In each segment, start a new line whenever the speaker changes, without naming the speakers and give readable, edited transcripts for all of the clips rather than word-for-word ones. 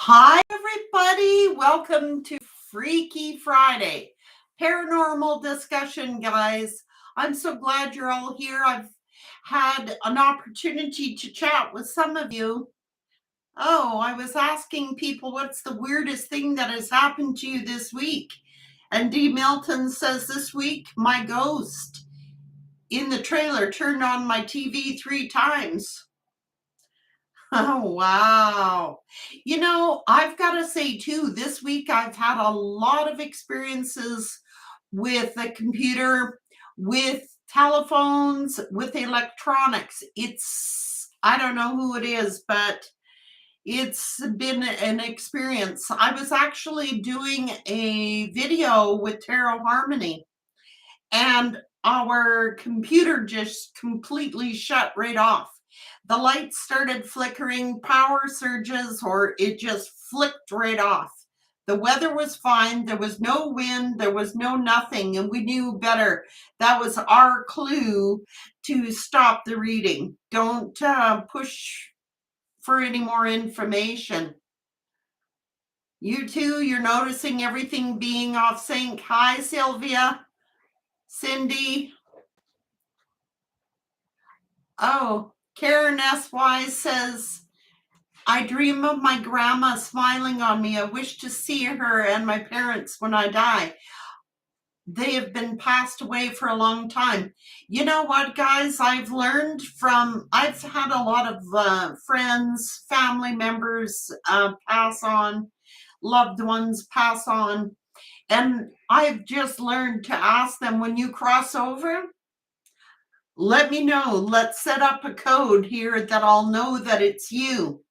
Hi, everybody. Welcome to Freaky Friday. Paranormal discussion, guys. I'm so glad you're all here. I've had an opportunity to chat with some of you. Oh, I was asking people what's the weirdest thing that has happened to you this week. And D. Milton says this week, my ghost in the trailer turned on my TV 3 times. Oh, wow. I've got to say too, this week I've had a lot of experiences with the computer, with telephones, with electronics. I don't know who it is, but it's been an experience. I was actually doing a video with Tarot Harmony, and our computer just completely shut right off. The lights started flickering, power surges, or it just flicked right off. The weather was fine. There was no wind. There was no nothing. And we knew better. That was our clue to stop the reading. Don't push for any more information. You too, you're noticing everything being off sync. Hi, Sylvia. Cindy. Oh, Karen S.Y. says, I dream of my grandma smiling on me. I wish to see her and my parents when I die. They have been passed away for a long time. You know what, guys? I've had a lot of friends, family members pass on, loved ones pass on. And I've just learned to ask them, when you cross over, let me know. Let's set up a code here that I'll know that it's you.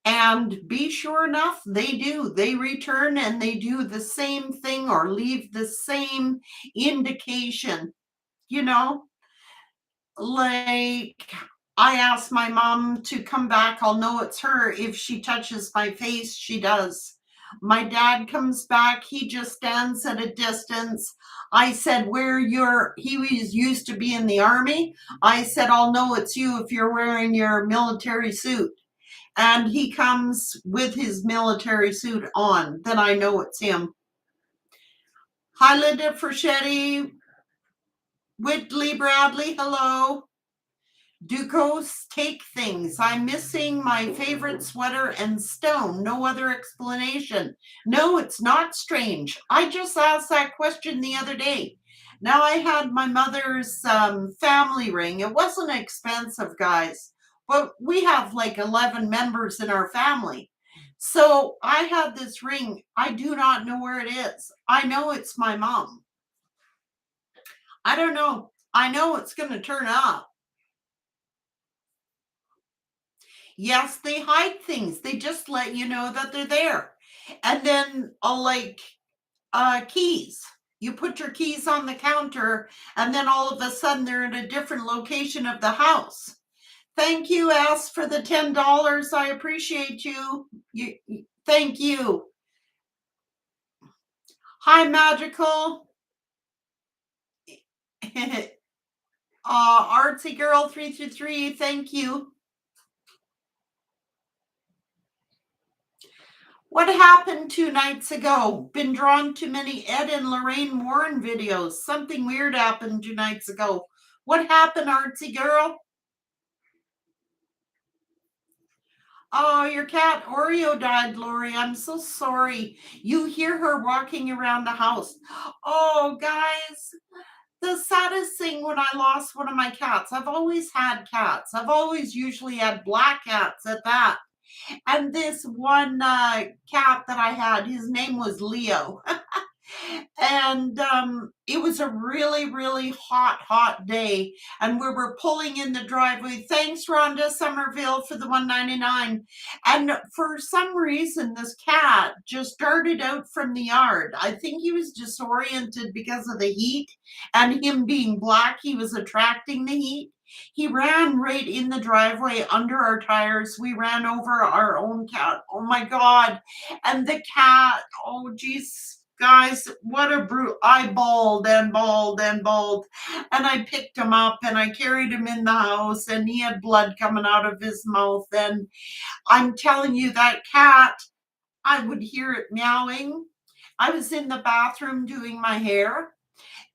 And be sure enough, they do. They return and they do the same thing or leave the same indication. You know, like I asked my mom to come back. I'll know it's her. If she touches my face, she does. My dad comes back. He just stands at a distance. I said, he was used to be in the army. I said, I'll know it's you if you're wearing your military suit. And he comes with his military suit on. Then I know it's him. Hi, Linda Freschetti. Whitley Bradley, hello. Do ghosts take things? I'm missing my favorite sweater and stone. No other explanation. No, it's not strange. I just asked that question the other day. Now, I had my mother's family ring. It wasn't expensive, guys, but we have like 11 members in our family. So I had this ring. I do not know where it is. I know it's my mom. I don't know. I know it's going to turn up. Yes, they hide things. They just let you know that they're there. And then keys. You put your keys on the counter and then all of a sudden they're in a different location of the house. Thank you, S, for the $10. I appreciate you. Thank you. Hi, Magical. Artsy Girl 323, thank you. What happened 2 nights ago? Been drawn to many Ed and Lorraine Warren videos. Something weird happened 2 nights ago. What happened, Artsy Girl? Oh, your cat Oreo died, Lori. I'm so sorry. You hear her walking around the house. Oh, guys, the saddest thing when I lost one of my cats, I've always had cats. I've always usually had black cats at that. And this one cat that I had, his name was Leo. And it was a really, really hot day. And we were pulling in the driveway. Thanks, Rhonda Somerville, for the $1.99. And for some reason, this cat just darted out from the yard. I think he was disoriented because of the heat. And him being black, he was attracting the heat. He ran right in the driveway under our tires. We ran over our own cat. Oh my God. And the cat, oh geez, guys, what a brute. I bawled and bawled and bawled. And I picked him up and I carried him in the house and he had blood coming out of his mouth. And I'm telling you, that cat, I would hear it meowing. I was in the bathroom doing my hair,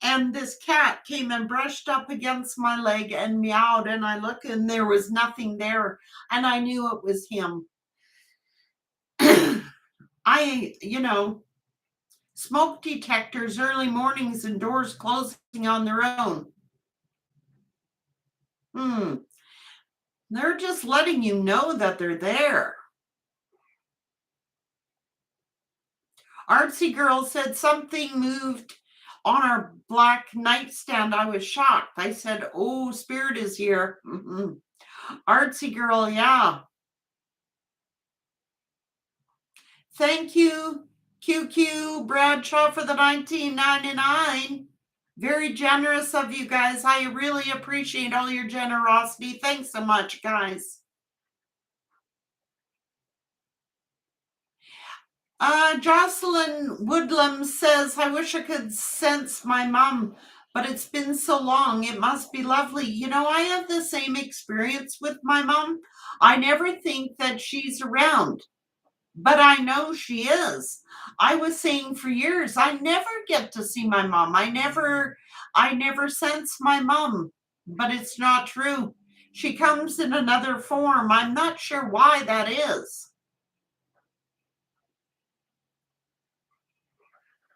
and this cat came and brushed up against my leg and meowed, and I looked and there was nothing there, and I knew it was him. Smoke detectors early mornings and doors closing on their own. They're just letting you know that they're there. Artsy Girl said something moved on our black nightstand. I was shocked. I said, oh, spirit is here. Artsy Girl, yeah. Thank you, QQ Bradshaw, for the 19.99. Very generous of you guys. I really appreciate all your generosity. Thanks so much, guys. Jocelyn Woodlam says, I wish I could sense my mom, but it's been so long. It must be lovely. I have the same experience with my mom. I never think that she's around, but I know she is. I was saying for years, I never get to see my mom. I never sense my mom, but it's not true. She comes in another form. I'm not sure why that is.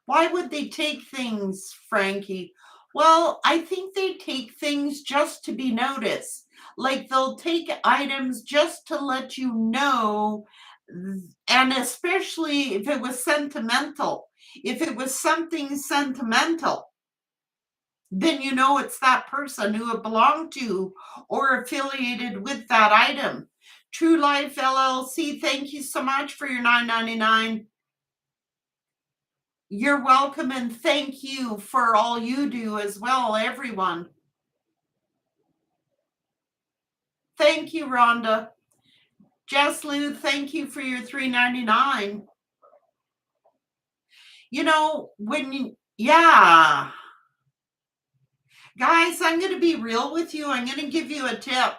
Why would they take things, Frankie? Well, I think they take things just to be noticed. Like they'll take items just to let you know, and especially if it was sentimental. If it was something sentimental, then you know it's that person who it belonged to or affiliated with that item. True Life LLC, thank you so much for your $9.99. You're welcome, and thank you for all you do as well, everyone. Thank you, Rhonda. Jess Lou, thank you for your $3.99. Yeah. Guys, I'm going to be real with you. I'm going to give you a tip.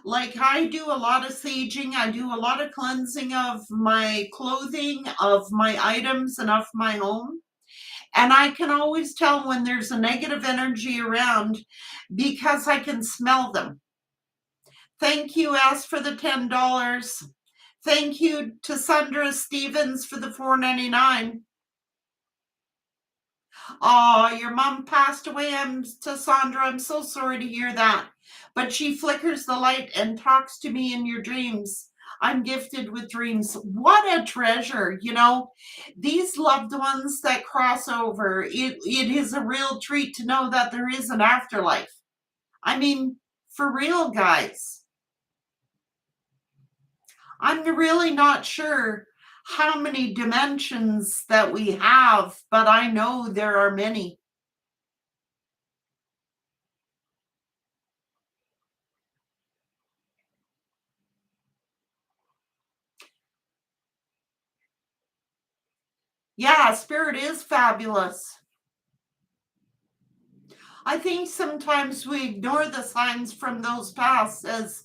Like, I do a lot of saging. I do a lot of cleansing of my clothing, of my items, and of my home. And I can always tell when there's a negative energy around because I can smell them. Thank you, Ask, for the $10. Thank you to Sandra Stevens for the $4.99. Oh, your mom passed away. To Sandra, I'm so sorry to hear that. But she flickers the light and talks to me in your dreams. I'm gifted with dreams. What a treasure. These loved ones that cross over, it is a real treat to know that there is an afterlife. I mean, for real, guys. I'm really not sure how many dimensions that we have, but I know there are many. Yeah, spirit is fabulous. I think sometimes we ignore the signs from those past. As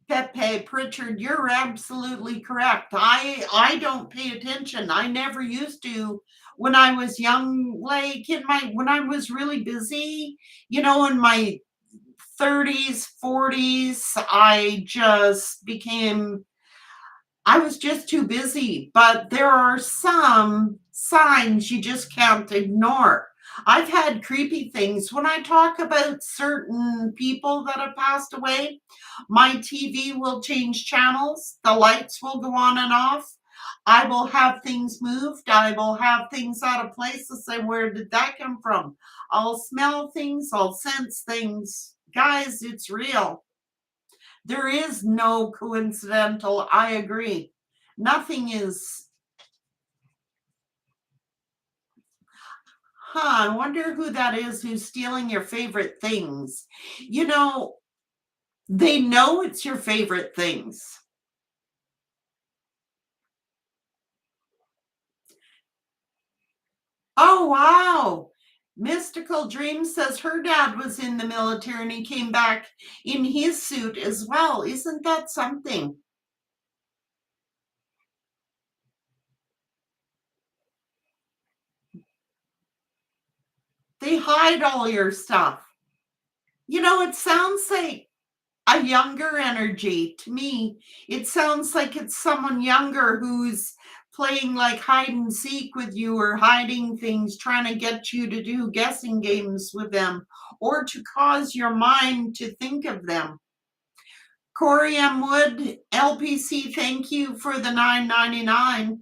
Pepe Pritchard, you're absolutely correct. I don't pay attention. I never used to when I was young, like when I was really busy, in my 30s, 40s, I was just too busy. But there are some signs you just can't ignore. I've had creepy things. When I talk about certain people that have passed away, my TV will change channels, the lights will go on and off. I will have things moved. I will have things out of place to say, where did that come from? I'll smell things, I'll sense things. Guys, it's real. There is no coincidental. I agree. Nothing is. I wonder who that is who's stealing your favorite things. They know it's your favorite things. Oh, wow. Mystical Dream says her dad was in the military and he came back in his suit as well. Isn't that something? They hide all your stuff. It sounds like a younger energy to me. It sounds like it's someone younger who's playing like hide and seek with you or hiding things, trying to get you to do guessing games with them or to cause your mind to think of them. Corey M. Wood, LPC, thank you for the $9.99.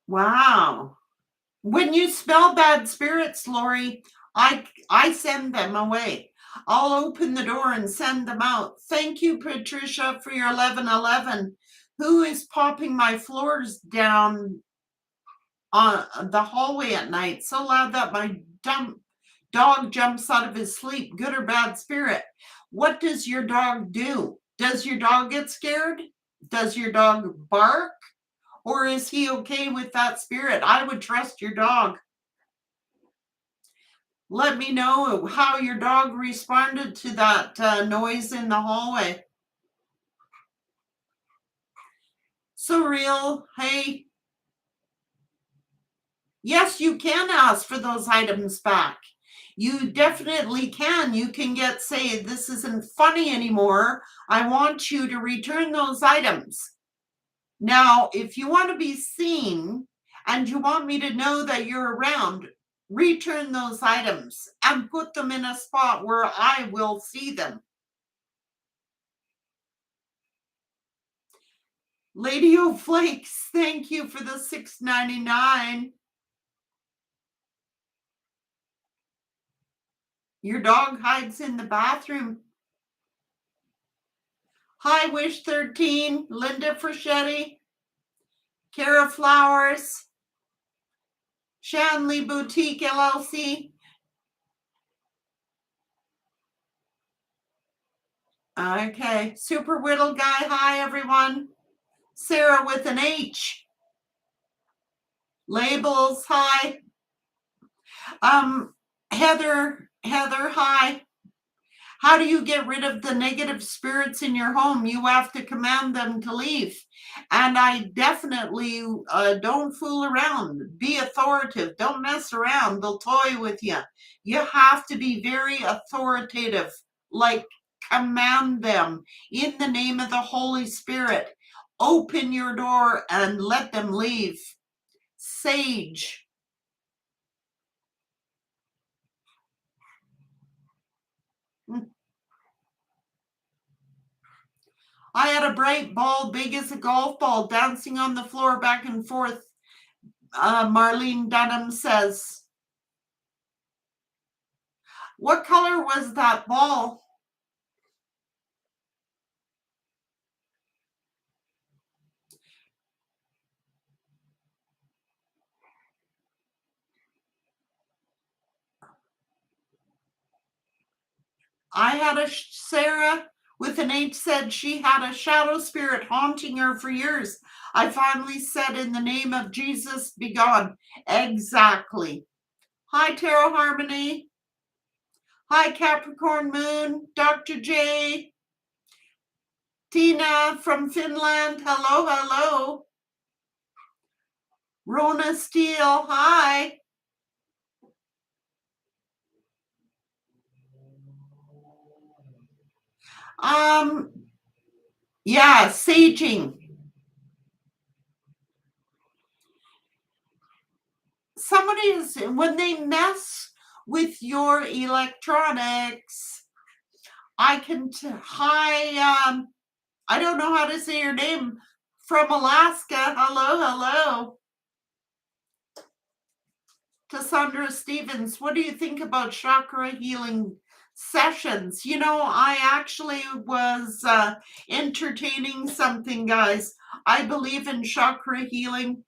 Wow. When you smell bad spirits, Lori, I send them away. I'll open the door and send them out. Thank you, Patricia, for your 1111. Who is popping my floors down on the hallway at night so loud that my dog jumps out of his sleep? Good or bad spirit? What does your dog do? Does your dog get scared? Does your dog bark? Or is he okay with that spirit? I would trust your dog. Let me know how your dog responded to that noise in the hallway. Surreal, hey. Yes, you can ask for those items back. You definitely can. You can say, this isn't funny anymore. I want you to return those items. Now, if you want to be seen and you want me to know that you're around, return those items and put them in a spot where I will see them. Lady O'Flakes, thank you for the $6.99. Your dog hides in the bathroom. Hi, Wish 13, Linda Freschetti, Kara Flowers, Shanley Boutique LLC. Okay, Super Whittle Guy, hi everyone. Sarah with an H. Labels, hi. Heather, hi. How do you get rid of the negative spirits in your home? You have to command them to leave. And I definitely don't fool around. Be authoritative. Don't mess around. They'll toy with you. You have to be very authoritative. Like command them in the name of the Holy Spirit. Open your door and let them leave. Sage. I had a bright ball big as a golf ball dancing on the floor back and forth, Marlene Dunham says. What color was that ball? I had Sarah with an H said she had a shadow spirit haunting her for years. I finally said, in the name of Jesus, be gone. Exactly. Hi, Tarot Harmony. Hi, Capricorn Moon. Dr. J. Tina from Finland. Hello, hello. Rona Steele. Hi. Yeah, saging. Somebody is, when they mess with your electronics, I can hi, I don't know how to say your name, from Alaska. Hello. Cassandra Stevens, what do you think about chakra healing sessions? I actually was entertaining something, guys. I believe in chakra healing.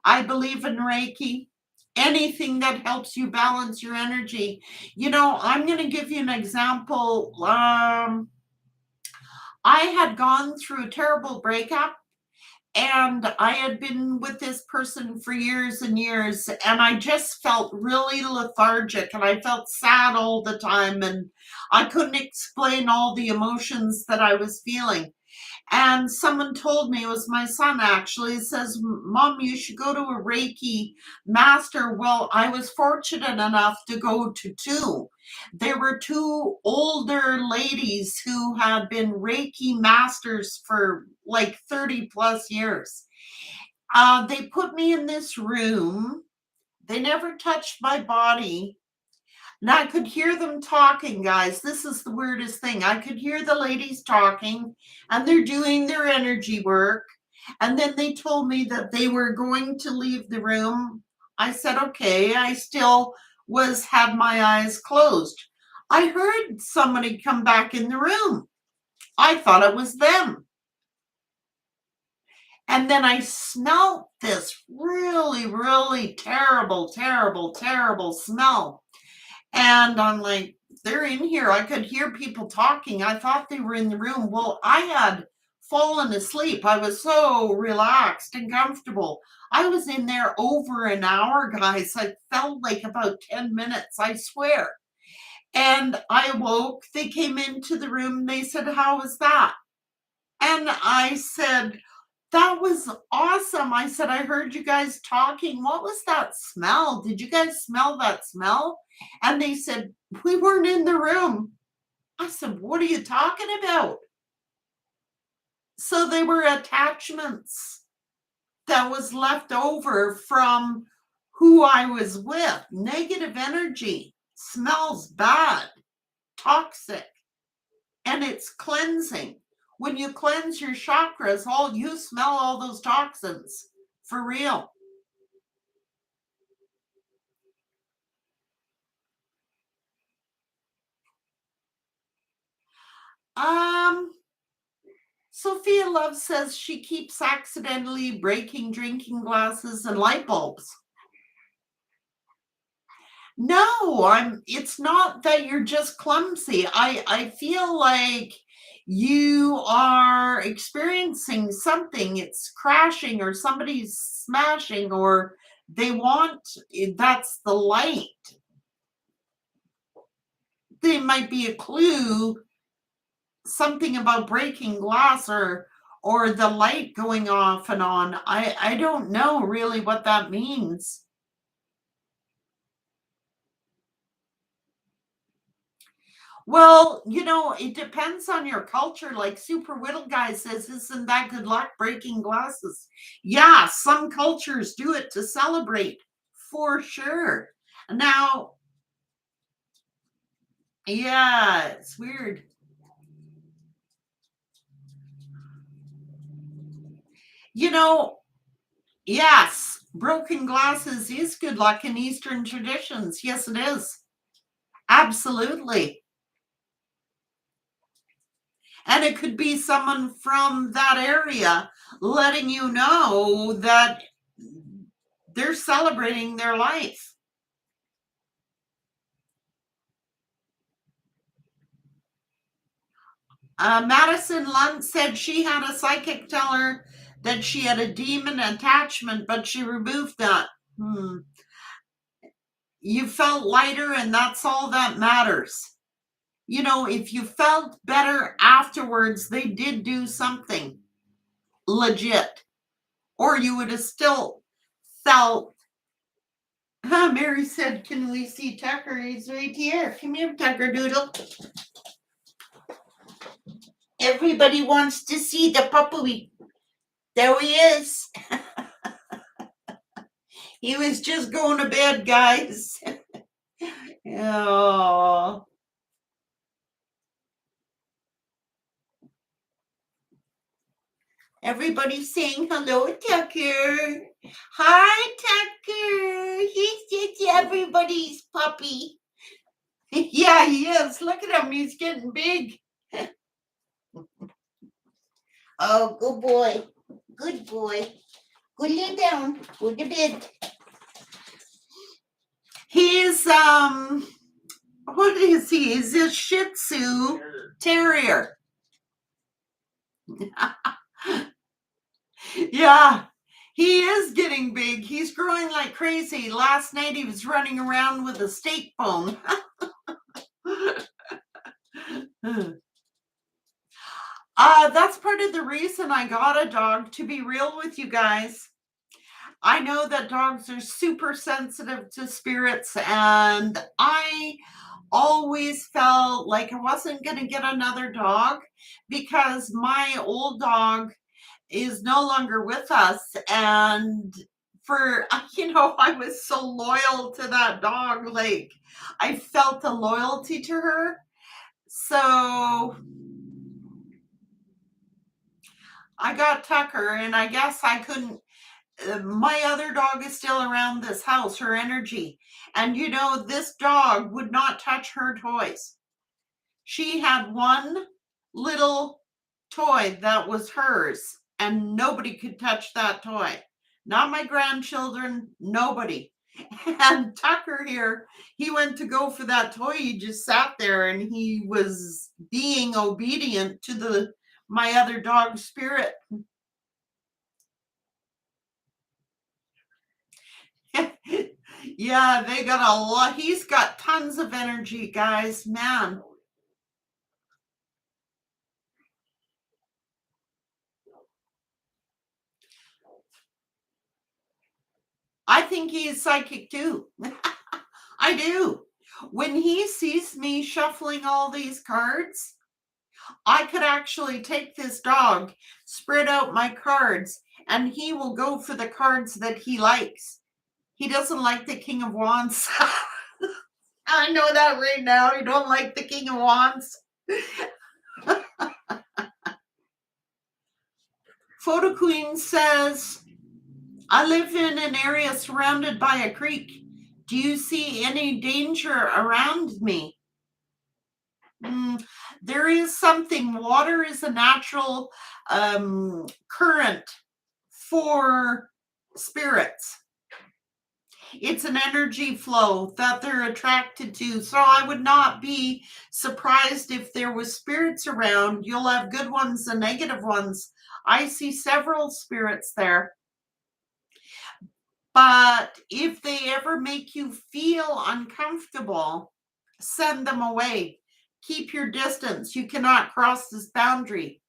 I believe in Reiki. Anything that helps you balance your energy. I'm going to give you an example. I had gone through a terrible breakup, and I had been with this person for years and years, and I just felt really lethargic, and I felt sad all the time, and I couldn't explain all the emotions that I was feeling. And someone told me, it was my son actually, it says, Mom, you should go to a Reiki master. Well, I was fortunate enough to go to two. There were two older ladies who had been Reiki masters for like 30 plus years. They put me in this room. They never touched my body. And I could hear them talking, guys. This is the weirdest thing. I could hear the ladies talking and they're doing their energy work. And then they told me that they were going to leave the room. I said, okay. I still had my eyes closed. I heard somebody come back in the room. I thought it was them. And then I smelled this really, really terrible, terrible, terrible smell. And I'm like, they're in here. I could hear people talking. I thought they were in the room. Well, I had fallen asleep. I was so relaxed and comfortable. I was in there over an hour, guys. I felt like about 10 minutes, I swear. And I woke. They came into the room. They said, how was that? And I said, that was awesome. I said, I heard you guys talking. What was that smell? Did you guys smell that smell? And they said, we weren't in the room. I said, what are you talking about? So they were attachments that was left over from who I was with. Negative energy, smells bad, toxic, and it's cleansing. When you cleanse your chakras, you smell all those toxins for real. Sophia Love says she keeps accidentally breaking drinking glasses and light bulbs. No, it's not that you're just clumsy. I feel like you are experiencing something. It's crashing or somebody's smashing or that's the light. There might be a clue, something about breaking glass or the light going off and on. I don't know really what that means. Well, it depends on your culture. Like Super Whittle Guy says, isn't that good luck breaking glasses? Yeah, some cultures do it to celebrate for sure. Now, yeah, it's weird. Yes, broken glasses is good luck in Eastern traditions. Yes, it is. Absolutely. And it could be someone from that area letting you know that they're celebrating their life. Madison Lunt said she had a psychic tell her that she had a demon attachment, but she removed that. You felt lighter, and that's all that matters. If you felt better afterwards, they did do something legit, or you would have still felt. Mary said, can we see Tucker? He's right here. Come here, Tucker Doodle. Everybody wants to see the puppy. There he is. He was just going to bed, guys. Oh. Everybody's saying hello, Tucker. Hi, Tucker. He's just everybody's puppy. Yeah, he is. Look at him. He's getting big. Oh, good boy. Good boy. Go lay down. Go to bed. He's, what is he? He's a Shih Tzu Terrier. Yeah, he is getting big. He's growing like crazy. Last night he was running around with a steak bone. That's part of the reason I got a dog, to be real with you guys. I know that dogs are super sensitive to spirits, and I always felt like I wasn't going to get another dog because my old dog is no longer with us. And I was so loyal to that dog. Like, I felt a loyalty to her. So I got Tucker, and I guess I couldn't. My other dog is still around this house, her energy. And this dog would not touch her toys. She had one little toy that was hers, and nobody could touch that toy. Not my grandchildren, nobody. And Tucker here, he went to go for that toy. He just sat there and he was being obedient to my other dog spirit. Yeah, they got a lot. He's got tons of energy, guys. Man. I think he's psychic too. I do. When he sees me shuffling all these cards, I could actually take this dog, spread out my cards, and he will go for the cards that he likes. He doesn't like the King of Wands. I know that right now. You don't like the King of Wands. Photo Queen says, I live in an area surrounded by a creek. Do you see any danger around me? There is something. Water is a natural current for spirits. It's an energy flow that they're attracted to. So I would not be surprised if there was spirits around. You'll have good ones and negative ones. I see several spirits there. But if they ever make you feel uncomfortable, send them away. Keep your distance. You cannot cross this boundary.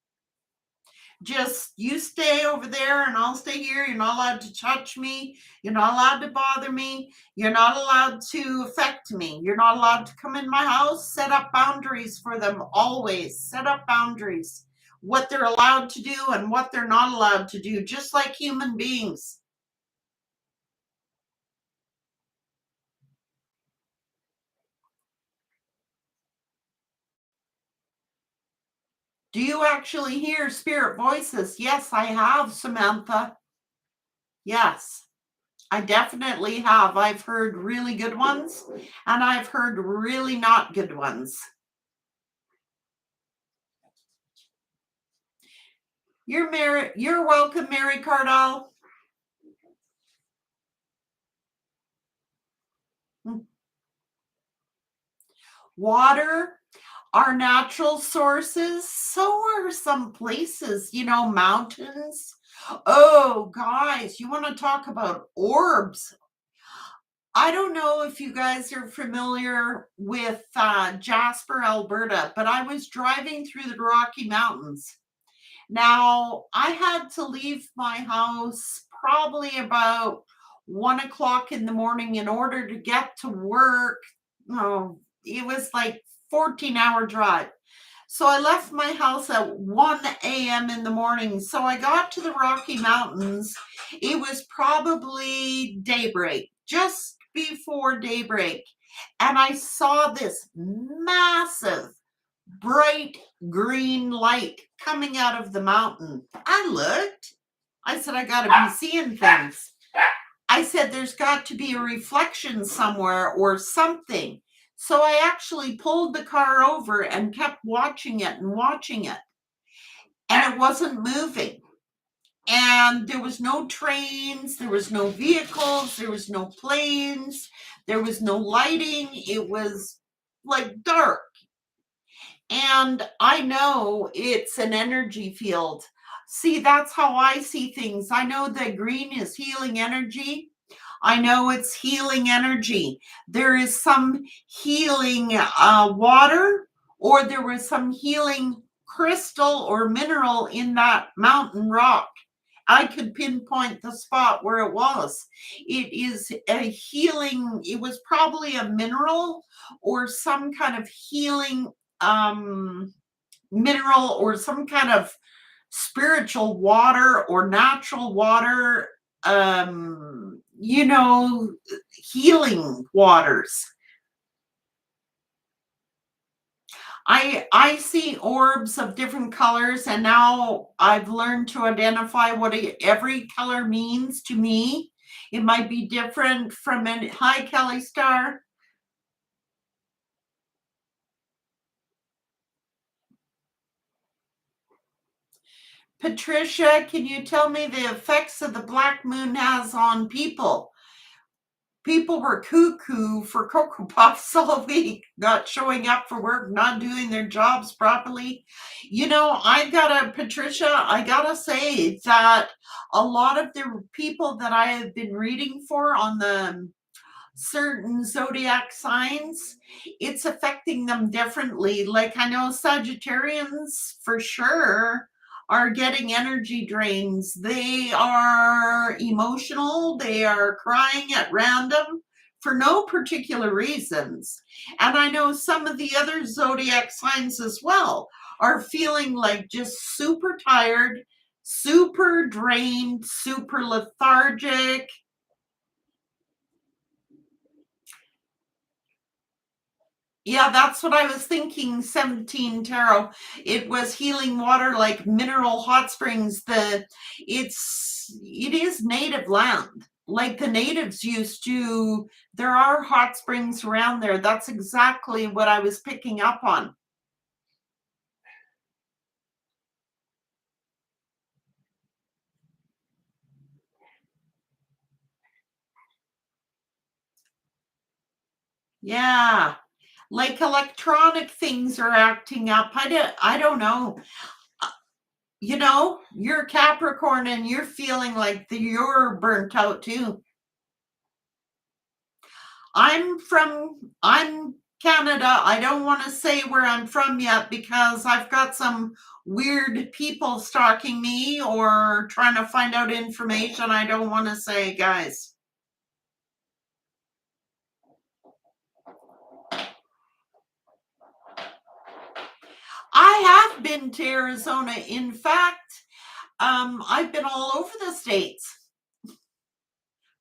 Just you stay over there and I'll stay here. You're not allowed to touch me. You're not allowed to bother me. You're not allowed to affect me. You're not allowed to come in my house. Set up boundaries for them always. Set up boundaries. What they're allowed to do and what they're not allowed to do, just like human beings. Do you actually hear spirit voices? Yes, I have, Samantha. Yes, I definitely have. I've heard really good ones and I've heard really not good ones. You're welcome, Mary Cardall. Water are natural sources. So are some places, mountains. Oh, guys, you want to talk about orbs? I don't know if you guys are familiar with Jasper, Alberta, but I was driving through the Rocky Mountains. Now, I had to leave my house probably about 1 o'clock in the morning in order to get to work. Oh, it was like 14-hour drive. So I left my house at 1 a.m. in the morning. So I got to the Rocky Mountains. It was probably daybreak, just before daybreak. And I saw this massive, bright green light coming out of the mountain. I looked. I said, I got to be seeing things. I said, there's got to be a reflection somewhere or something. So I actually pulled the car over and kept watching it and watching it. And it wasn't moving. And there was no trains, there was no vehicles, there was no planes, there was no lighting. It was like dark. And I know it's an energy field. See, that's how I see things. I know that green is healing energy. I know it's healing energy. There is some healing water, or there was some healing crystal or mineral in that mountain rock. I could pinpoint the spot where it was. It is a healing, it was probably a mineral or some kind of healing mineral or some kind of spiritual water or natural water, you know, healing waters. I see orbs of different colors, and now I've learned to identify what every color means to me. It might be different from an hi Kelly Star. Patricia, can you tell me the effects of the black moon has on people? People were cuckoo for Cocoa Puffs all week, not showing up for work, not doing their jobs properly. You know, Patricia, I gotta say that a lot of the people that I have been reading for on the certain zodiac signs, it's affecting them differently. Like I know Sagittarians for sure are getting energy drains. They are emotional, they are crying at random for no particular reasons. And I know some of the other zodiac signs as well are feeling like just super tired, super drained, super lethargic. Yeah, that's what I was thinking. 17 tarot. It was healing water like mineral hot springs. It is native land. Like the natives used to, there are hot springs around there. That's exactly what I was picking up on. Yeah. Like electronic things are acting up. I don't know. You know, you're Capricorn and you're feeling like you're burnt out too. I'm Canada. I don't want to say where I'm from yet because I've got some weird people stalking me or trying to find out information I don't want to say, guys. I have been to Arizona. In fact, I've been all over the states.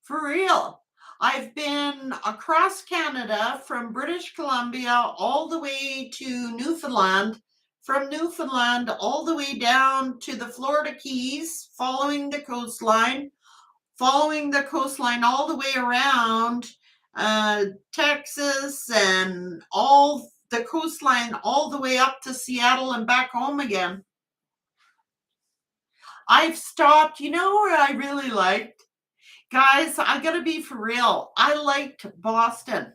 For real. I've been across Canada from British Columbia all the way to Newfoundland, from Newfoundland all the way down to the Florida Keys, following the coastline all the way around Texas and all the coastline all the way up to Seattle and back home again. I've stopped, you know where I really liked? Guys, I gotta be for real. I liked Boston.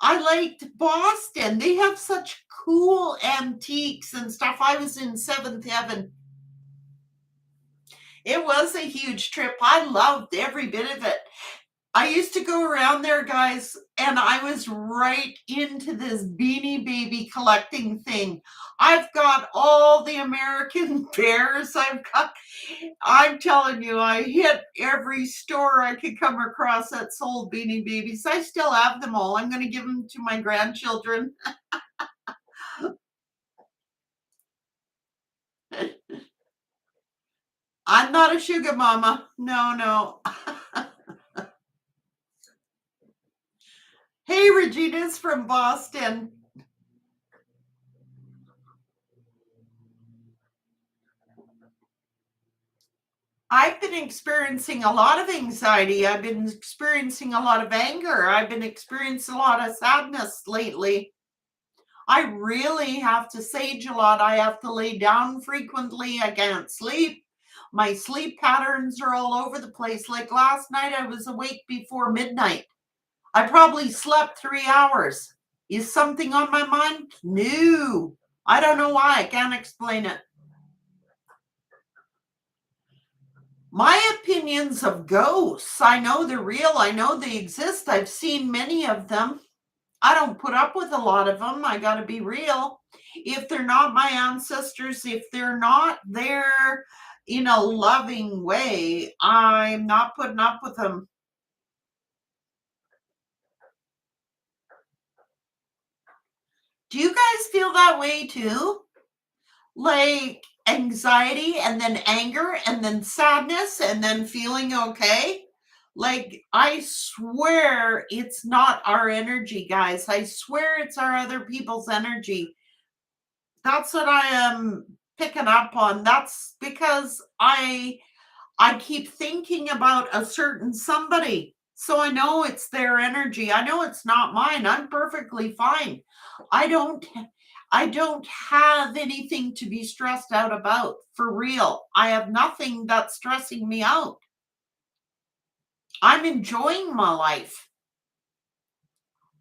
I liked Boston. They have such cool antiques and stuff. I was in seventh heaven. It was a huge trip. I loved every bit of it. I used to go around there, guys, and I was right into this Beanie Baby collecting thing. I've got all the American Bears. I'm telling you, I hit every store I could come across that sold Beanie Babies. I still have them all. I'm going to give them to my grandchildren. I'm not a sugar mama. No, no. Hey, Regina's from Boston. I've been experiencing a lot of anxiety. I've been experiencing a lot of anger. I've been experiencing a lot of sadness lately. I really have to sage a lot. I have to lay down frequently. I can't sleep. My sleep patterns are all over the place. Like last night, I was awake before midnight. I probably slept 3 hours. Is something on my mind? No. I don't know why. I can't explain it. My opinions of ghosts, I know they're real. I know they exist. I've seen many of them. I don't put up with a lot of them. I got to be real. If they're not my ancestors, if they're not there in a loving way, I'm not putting up with them. Do you guys feel that way too? Like anxiety and then anger and then sadness and then feeling okay? Like, I swear it's not our energy, guys. I swear it's our other people's energy. That's what I am picking up on. That's because I keep thinking about a certain somebody. So I know it's their energy. I know it's not mine. I'm perfectly fine. I don't I don't have anything to be stressed out about for real. I have nothing that's stressing me out. I'm enjoying my life.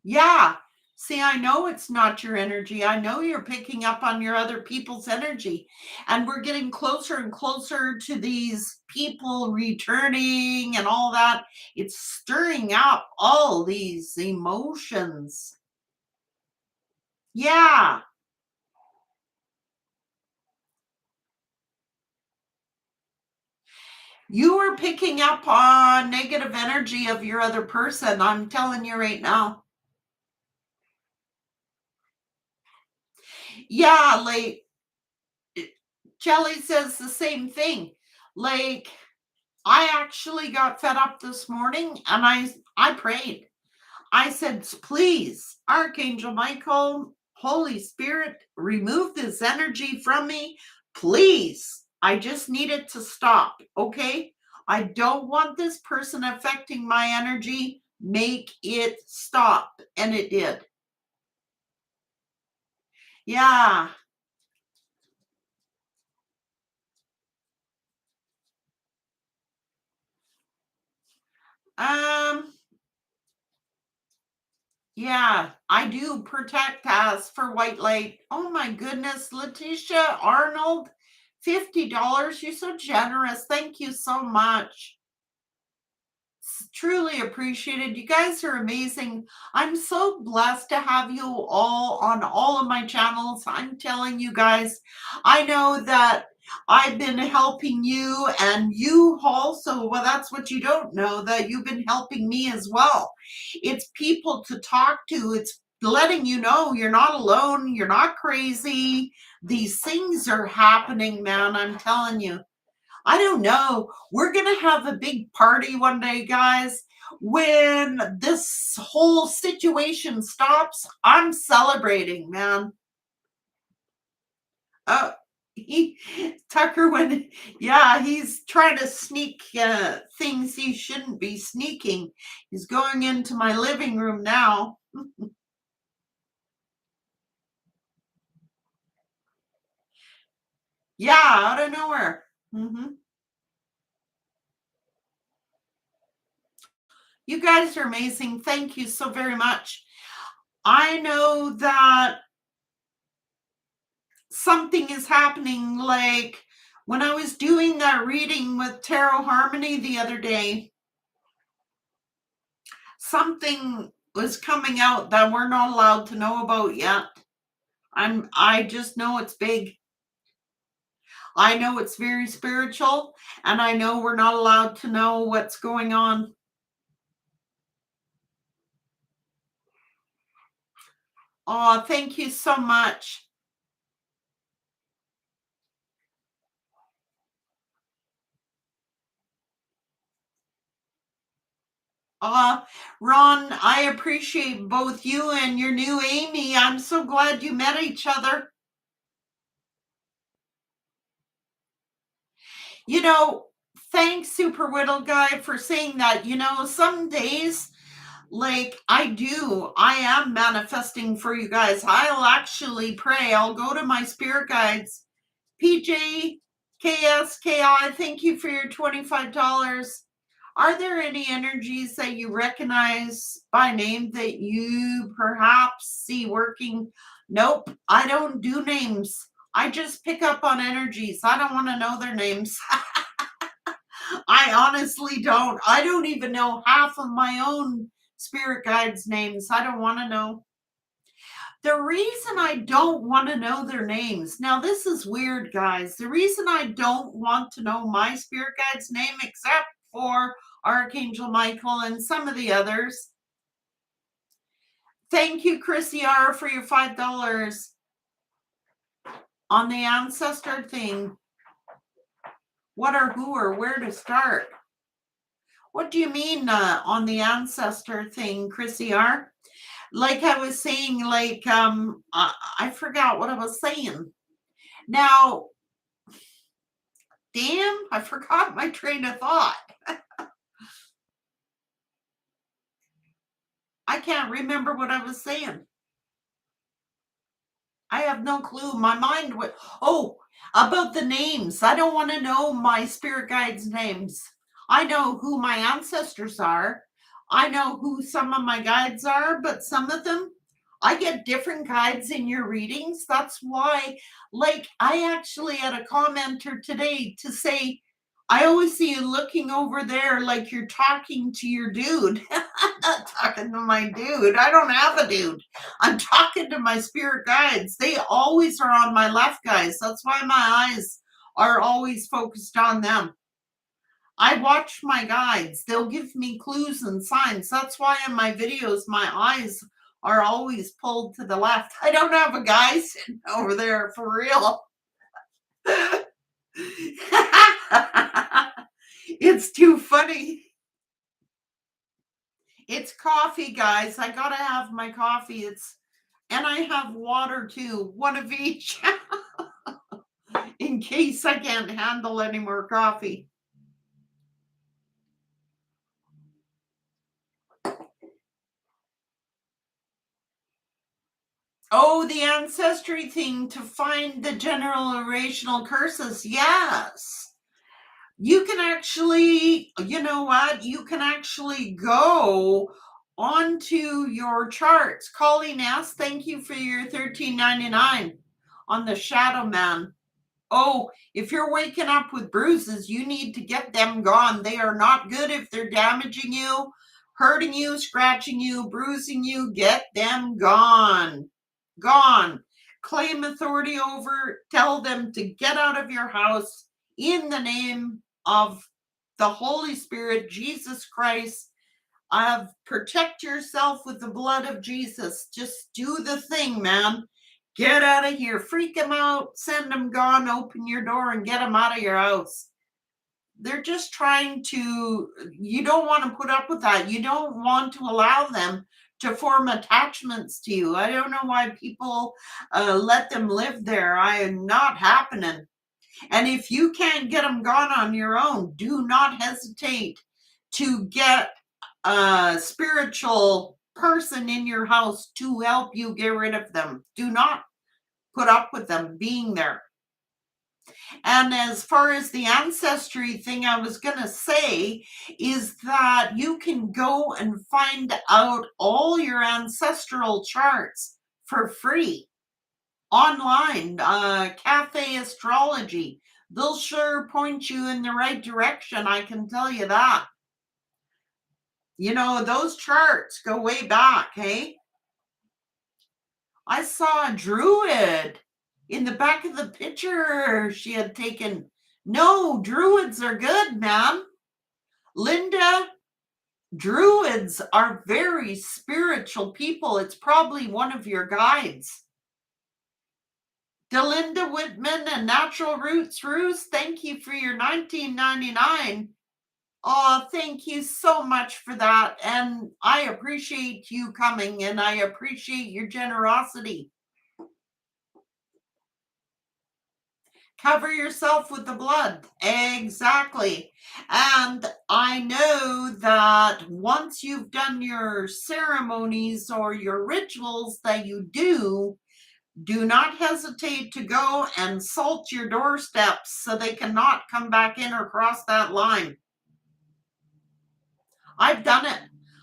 Yeah. See, I know it's not your energy. I know you're picking up on your other people's energy. And we're getting closer and closer to these people returning and all that. It's stirring up all these emotions. Yeah. You are picking up on negative energy of your other person. I'm telling you right now. Yeah, like Jelly says the same thing. Like, I actually got fed up this morning and I prayed. I said, please, Archangel Michael, Holy Spirit, remove this energy from me. Please. I just need it to stop. Okay. I don't want this person affecting my energy. Make it stop. And it did. Yeah. Um, Yeah, I do protect us for white light. Oh my goodness, Letitia Arnold, $50. You're so generous. Thank you so much. Truly appreciated. You guys are amazing. I'm so blessed to have you all on all of my channels. I'm telling you guys, I know that I've been helping you and you also, well, that's what you don't know, that you've been helping me as well. It's people to talk to. It's letting you know you're not alone. You're not crazy. These things are happening, man. I'm telling you. I don't know. We're going to have a big party one day, guys. When this whole situation stops, I'm celebrating, man. Uh, he, Tucker, yeah, he's trying to sneak things he shouldn't be sneaking. He's going into my living room now. Yeah, out of nowhere. You guys are amazing. Thank you so very much. I know that something is happening. Like when I was doing that reading with Tarot Harmony the other day, something was coming out that we're not allowed to know about yet. I just know it's big. I know it's very spiritual, and I know we're not allowed to know what's going on. Oh, thank you so much. Uh, Ron, I appreciate both you and your new Amy. I'm so glad you met each other. You know, thanks, Super Whittle Guy, for saying that. You know, some days, like I am manifesting for you guys. I'll actually pray. I'll go to my spirit guides. PJ, KSKI, thank you for your $25. Are there any energies that you recognize by name that you perhaps see working? Nope, I don't do names. I just pick up on energies. I don't want to know their names. I honestly don't. I don't even know half of my own spirit guides' names. I don't want to know. The reason I don't want to know their names, now this is weird, guys. The reason I don't want to know my spirit guide's name, except for Archangel Michael and some of the others. Thank you, Chrissy R, for your $5 on the ancestor thing. What or who or where to start? What do you mean on the ancestor thing, Chrissy R? Like I was saying, like I forgot what I was saying. Now, damn, I forgot my train of thought. I can't remember what I was saying. I have no clue. My mind went, oh, about the names. I don't want to know my spirit guides' names. I know who my ancestors are. I know who some of my guides are, but some of them, I get different guides in your readings. That's why, like, I actually had a commenter today to say, I always see you looking over there like you're talking to your dude. I'm not talking to my dude. I don't have a dude. I'm talking to my spirit guides. They always are on my left, guys. That's why my eyes are always focused on them. I watch my guides. They'll give me clues and signs. That's why in my videos, my eyes are always pulled to the left. I don't have a guy sitting over there for real. It's too funny. It's coffee, guys. I gotta have my coffee. And I have water too, one of each, in case I can't handle any more coffee. Oh, the ancestry thing to find the generational curses. Yes. You can actually, you know what? You can actually go onto your charts. Colleen S., thank you for your $13.99 on the Shadow Man. Oh, if you're waking up with bruises, you need to get them gone. They are not good if they're damaging you, hurting you, scratching you, bruising you. Get them gone. Gone. Claim authority over. Tell them to get out of your house in the name of the Holy Spirit, Jesus Christ. Protect yourself with the blood of Jesus. Just do the thing, man. Get out of here. Freak them out. Send them gone. Open your door and get them out of your house. They're just trying to, you don't want to put up with that. You don't want to allow them to form attachments to you. I don't know why people let them live there. I am not happening. And if you can't get them gone on your own, do not hesitate to get a spiritual person in your house to help you get rid of them. Do not put up with them being there. And as far as the ancestry thing, I was going to say is that you can go and find out all your ancestral charts for free online. Cafe Astrology. They'll sure point you in the right direction. I can tell you that. You know, those charts go way back, hey? I saw a druid in the back of the picture she had taken. No, druids are good, man. Linda, druids are very spiritual people. It's probably one of your guides. Delinda Whitman and Natural Roots Roost, thank you for your $19.99. Oh, thank you so much for that. And I appreciate you coming and I appreciate your generosity. Cover yourself with the blood. Exactly. And I know that once you've done your ceremonies or your rituals that you do not hesitate to go and salt your doorsteps so they cannot come back in or cross that line. I've done it.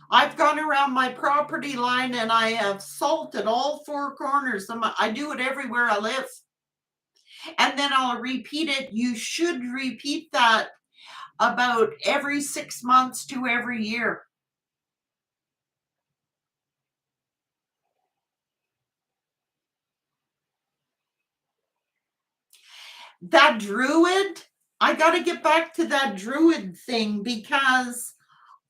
I've gone around my property line and I have salted all four corners. I do it everywhere I live. And then I'll repeat it. You should repeat that about every 6 months to every year. That druid, I got to get back to that druid thing because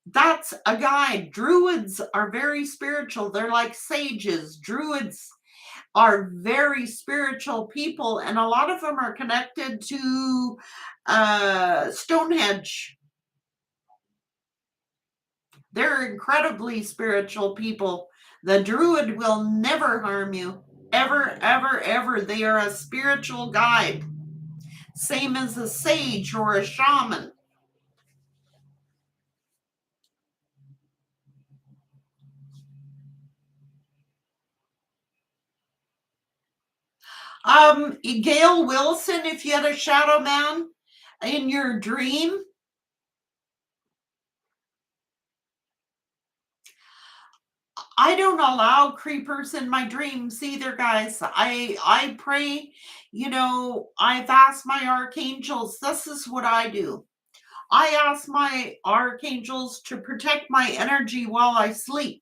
that's a guide. Druids are very spiritual. They're like sages. Druids are very spiritual people, and a lot of them are connected to Stonehenge. They're incredibly spiritual people. The druid will never harm you. Ever, ever, ever. They are a spiritual guide. Same as a sage or a shaman. Gail Wilson, if you had a shadow man in your dream, I don't allow creepers in my dreams either, guys. I pray, I've asked my archangels, this is what I do. I ask my archangels to protect my energy while I sleep.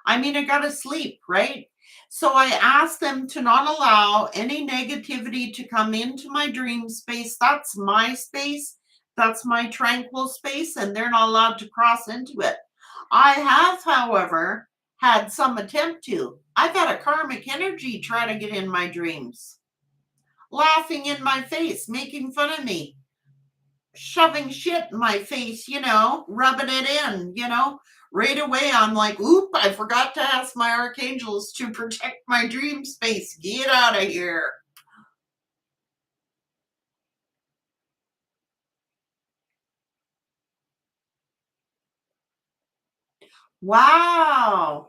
I mean, I gotta sleep, right? So I ask them to not allow any negativity to come into my dream space. That's my space. That's my tranquil space, and they're not allowed to cross into it. I have, however, had some attempt to. I've had a karmic energy try to get in my dreams, laughing in my face, making fun of me, shoving shit in my face, rubbing it in, right away. I'm like, oop, I forgot to ask my archangels to protect my dream space. Get out of here. Wow.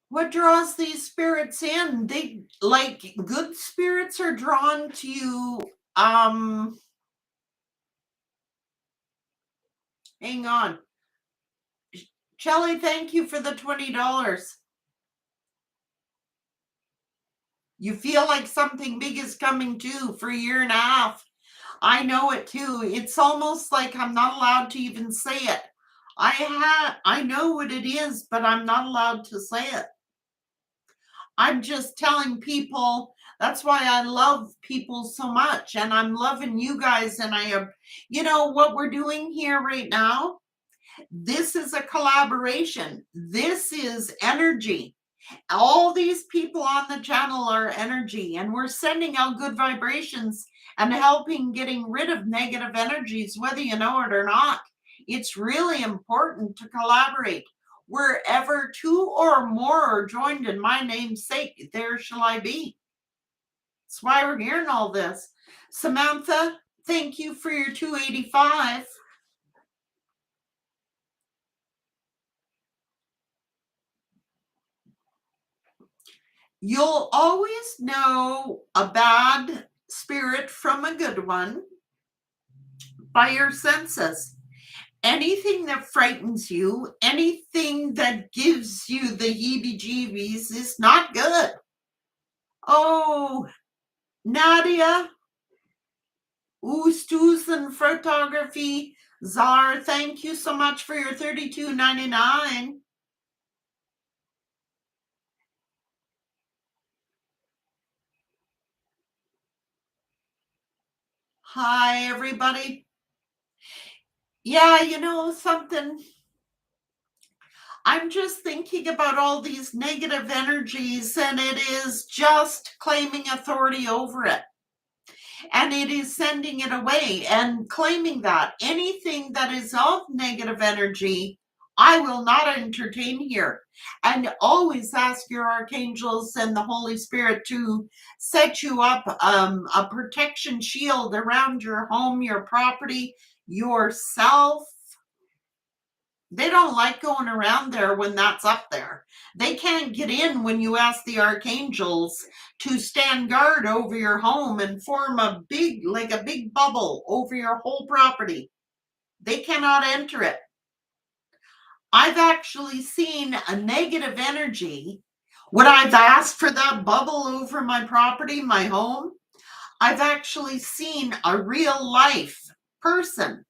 What draws these spirits in? They like good spirits are drawn to you. Hang on. Shelly, thank you for the $20. You feel like something big is coming too for a year and a half. I know it too. It's almost like I'm not allowed to even say it. I know what it is, but I'm not allowed to say it. I'm just telling people. That's why I love people so much, and I'm loving you guys. And I am, what we're doing here right now. This is a collaboration. This is energy. All these people on the channel are energy, and we're sending out good vibrations and helping getting rid of negative energies, whether you know it or not. It's really important to collaborate. Wherever two or more are joined in my name's sake, there shall I be. That's why we're hearing all this. Samantha, thank you for your 285. You'll always know a bad spirit from a good one by your senses. Anything that frightens you, anything that gives you the heebie jeebies is not good. Oh, Nadia, Oostus and Photography, Czar, thank you so much for your $32.99. Hi, everybody. Yeah, something. I'm just thinking about all these negative energies, and it is just claiming authority over it. And it is sending it away and claiming that anything that is of negative energy, I will not entertain here. And always ask your archangels and the Holy Spirit to set you up a protection shield around your home, your property, yourself. They don't like going around there when that's up there. They can't get in when you ask the archangels to stand guard over your home and form a big bubble over your whole property. They cannot enter it. I've actually seen a negative energy. When I've asked for that bubble over my property, my home, I've actually seen a real life person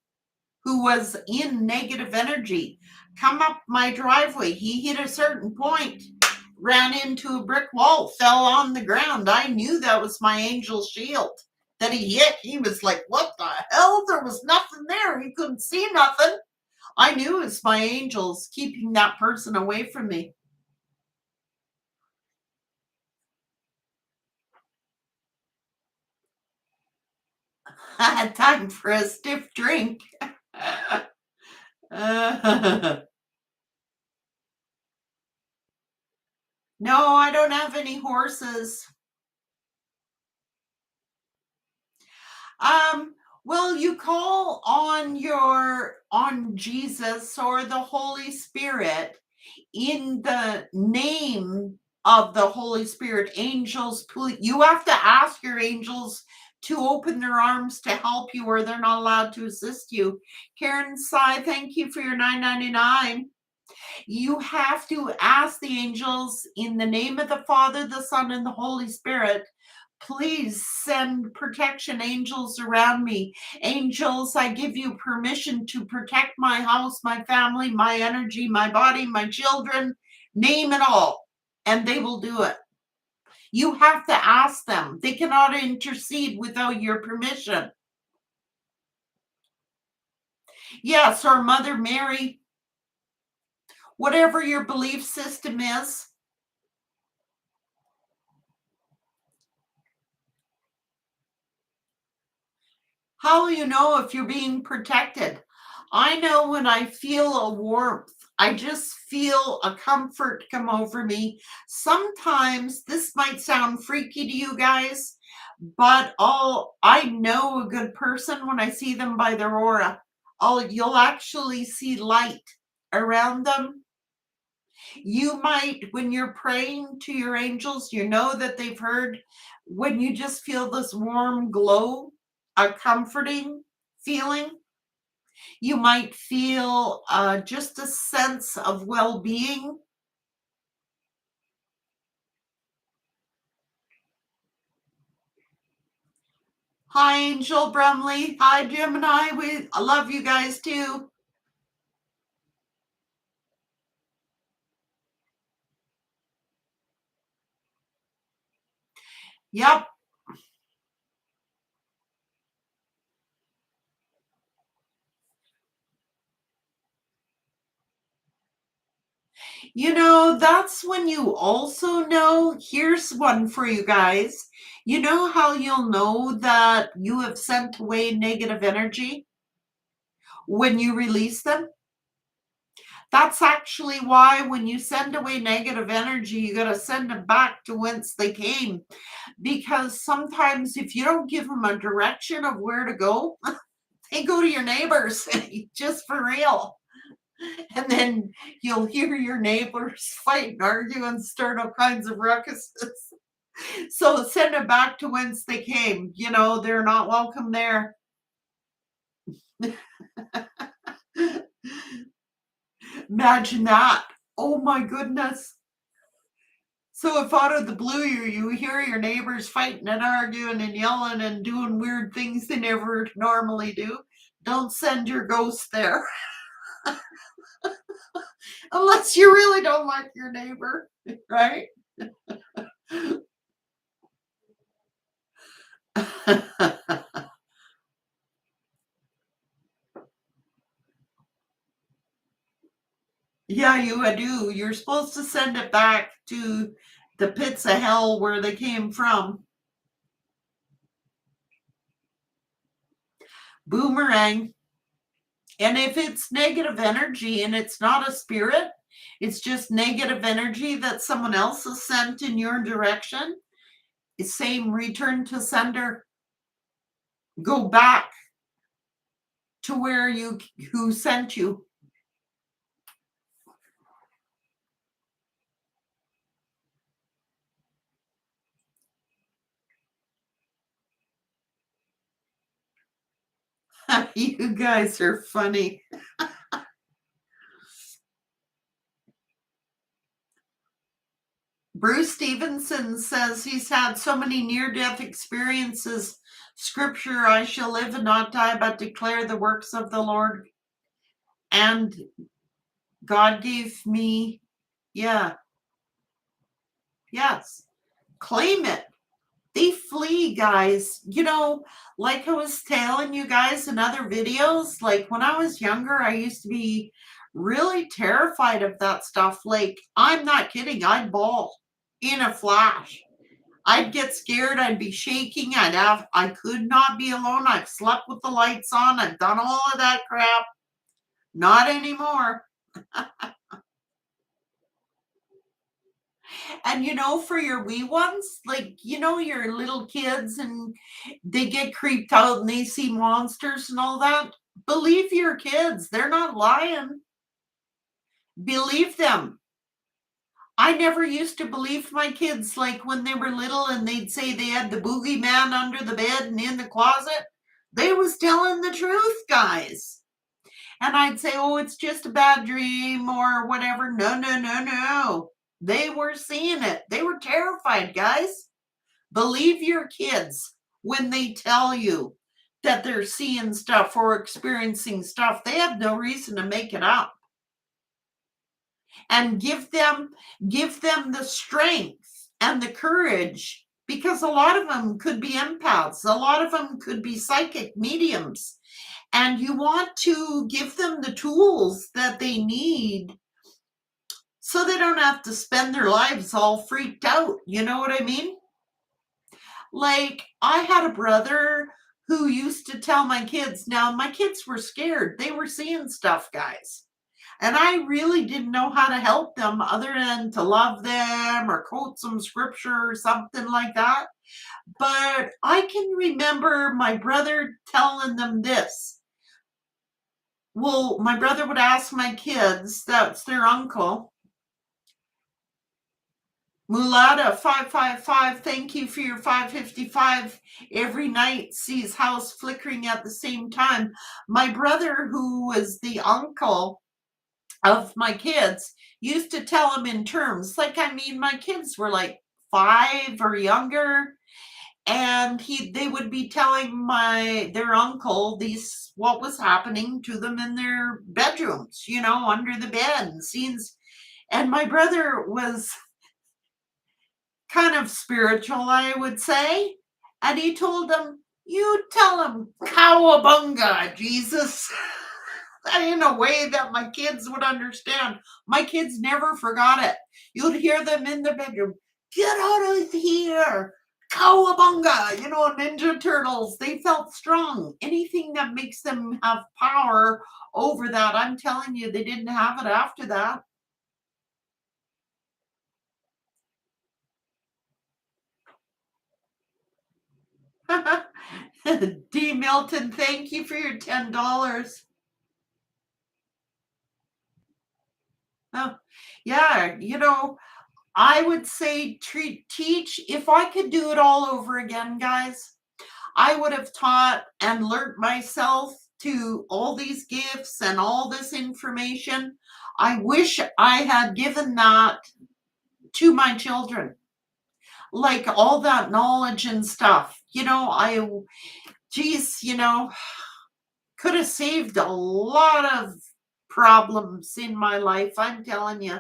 who was in negative energy come up my driveway. He hit a certain point, ran into a brick wall, fell on the ground. I knew that was my angel shield that he hit. He was like, what the hell? There was nothing there. He couldn't see nothing. I knew it was my angels keeping that person away from me. I had time for a stiff drink. No, I don't have any horses. Well, you call on Jesus or the Holy Spirit in the name of the Holy Spirit. Angels, you have to ask your angels to open their arms to help you, or they're not allowed to assist you. Karen Sai, thank you for your $9.99. You have to ask the angels in the name of the Father, the Son, and the Holy Spirit. Please send protection angels around me. Angels, I give you permission to protect my house, my family, my energy, my body, my children, name it all, and they will do it. You have to ask them. They cannot intercede without your permission. Yes, or Mother Mary, whatever your belief system is. How will you know if you're being protected? I know when I feel a warmth, I just feel a comfort come over me. Sometimes this might sound freaky to you guys, but I know a good person when I see them by their aura. You'll actually see light around them. You might, when you're praying to your angels, you know that they've heard, when you just feel this warm glow, a comforting feeling. You might feel just a sense of well-being. Hi, Angel Brumley. Hi, Gemini. I love you guys too. Yep. You know, that's when you also know. Here's one for you guys. You know how you'll know that you have sent away negative energy? When you release them? That's actually why when you send away negative energy, you got to send them back to whence they came. Because sometimes if you don't give them a direction of where to go, they go to your neighbors, just for real. And then you'll hear your neighbors fight and argue and start all kinds of ruckuses. So send them back to whence they came. You know, they're not welcome there. Imagine that. Oh my goodness. So if out of the blue you hear your neighbors fighting and arguing and yelling and doing weird things they never normally do, don't send your ghost there. Unless you really don't like your neighbor, right? Yeah, you do. You're supposed to send it back to the pits of hell where they came from. Boomerang. And if it's negative energy and it's not a spirit, it's just negative energy that someone else has sent in your direction, it's same return to sender. Go back to where who sent you. You guys are funny. Bruce Stevenson says he's had so many near-death experiences. Scripture, I shall live and not die, but declare the works of the Lord. And God gave me, yeah. Yes. Claim it. They flee, guys. Like I was telling you guys in other videos, like when I was younger, I used to be really terrified of that stuff. Like, I'm not kidding. I'd bawl in a flash. I'd get scared. I'd be shaking. I could not be alone. I've slept with the lights on. I've done all of that crap. Not anymore. And for your wee ones, like, your little kids and they get creeped out and they see monsters and all that. Believe your kids. They're not lying. Believe them. I never used to believe my kids like when they were little and they'd say they had the boogeyman under the bed and in the closet. They was telling the truth, guys. And I'd say, oh, it's just a bad dream or whatever. No, no, no, no. They were seeing it. They were terrified, guys. Believe your kids when they tell you that they're seeing stuff or experiencing stuff. They have no reason to make it up. And give them the strength and the courage, because a lot of them could be empaths. A lot of them could be psychic mediums. And you want to give them the tools that they need so they don't have to spend their lives all freaked out. You know what I mean? Like, I had a brother who used to tell my kids, now my kids were scared. They were seeing stuff, guys. And I really didn't know how to help them other than to love them or quote some scripture or something like that. But I can remember my brother telling them this. Well, my brother would ask my kids, that's their uncle, Mulata 555, thank you for your 555. Every night sees house flickering at the same time. My brother, who was the uncle of my kids, used to tell them in terms. Like, I mean, my kids were like 5 or younger, and they would be telling their uncle what was happening to them in their bedrooms, under the bed and scenes. And my brother was kind of spiritual, I would say. And he told them, you tell them cowabunga, Jesus. In a way that my kids would understand. My kids never forgot it. You'd hear them in the bedroom, get out of here. Cowabunga, Ninja Turtles. They felt strong. Anything that makes them have power over that, I'm telling you, they didn't have it after that. D. Milton, thank you for your $10. Oh, yeah, I would say teach. If I could do it all over again, guys, I would have taught and learned myself to all these gifts and all this information. I wish I had given that to my children, like all that knowledge and stuff. Geez, could have saved a lot of problems in my life, I'm telling you.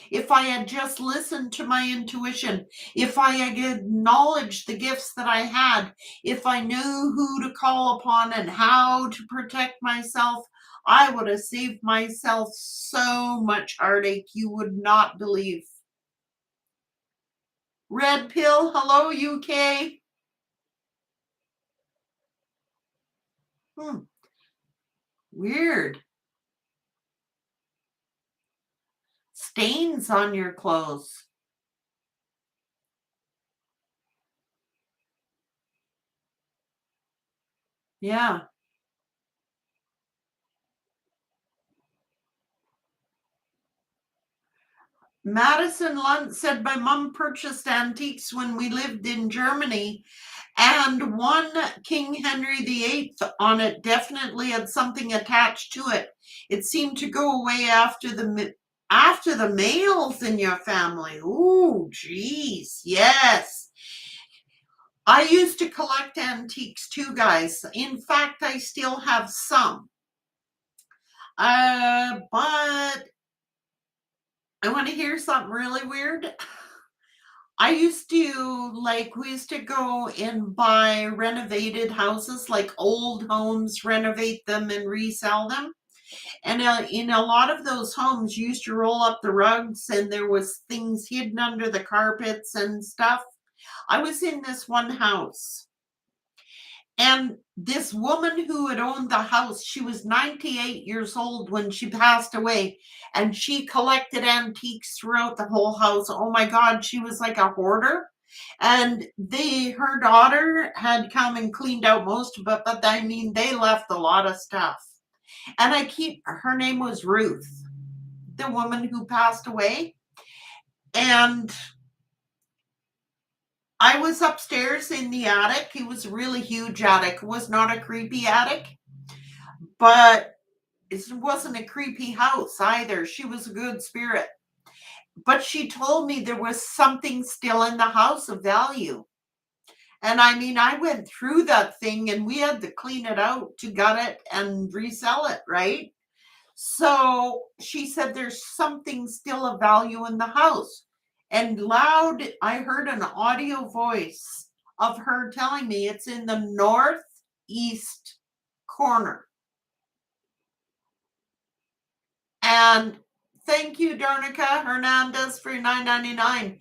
If I had just listened to my intuition, if I had acknowledged the gifts that I had, if I knew who to call upon and how to protect myself, I would have saved myself so much heartache you would not believe. Red Pill, hello, UK. Weird. Stains on your clothes. Yeah. Madison Lunt said, my mom purchased antiques when we lived in Germany, and one King Henry VIII on it definitely had something attached to it. It seemed to go away after the males in your family. Ooh, geez, yes. I used to collect antiques too, guys. In fact, I still have some. But I want to hear something really weird. I used to like, we used to go and buy renovated houses, like old homes, renovate them and resell them. And in a lot of those homes, you used to roll up the rugs and there was things hidden under the carpets and stuff. I was in this one house, and this woman who had owned the house, she was 98 years old when she passed away, and she collected antiques throughout the whole house. Oh my God, she was like a hoarder. And her daughter had come and cleaned out most of it, but I mean, they left a lot of stuff. And her name was Ruth, the woman who passed away. And I was upstairs in the attic. It was a really huge attic. It was not a creepy attic, but it wasn't a creepy house either. She was a good spirit. But she told me there was something still in the house of value. And I mean, I went through that thing and we had to clean it out to gut it and resell it, right? So she said there's something still of value in the house. And loud, I heard an audio voice of her telling me it's in the northeast corner. And thank you, Darnica Hernandez, for $9.99.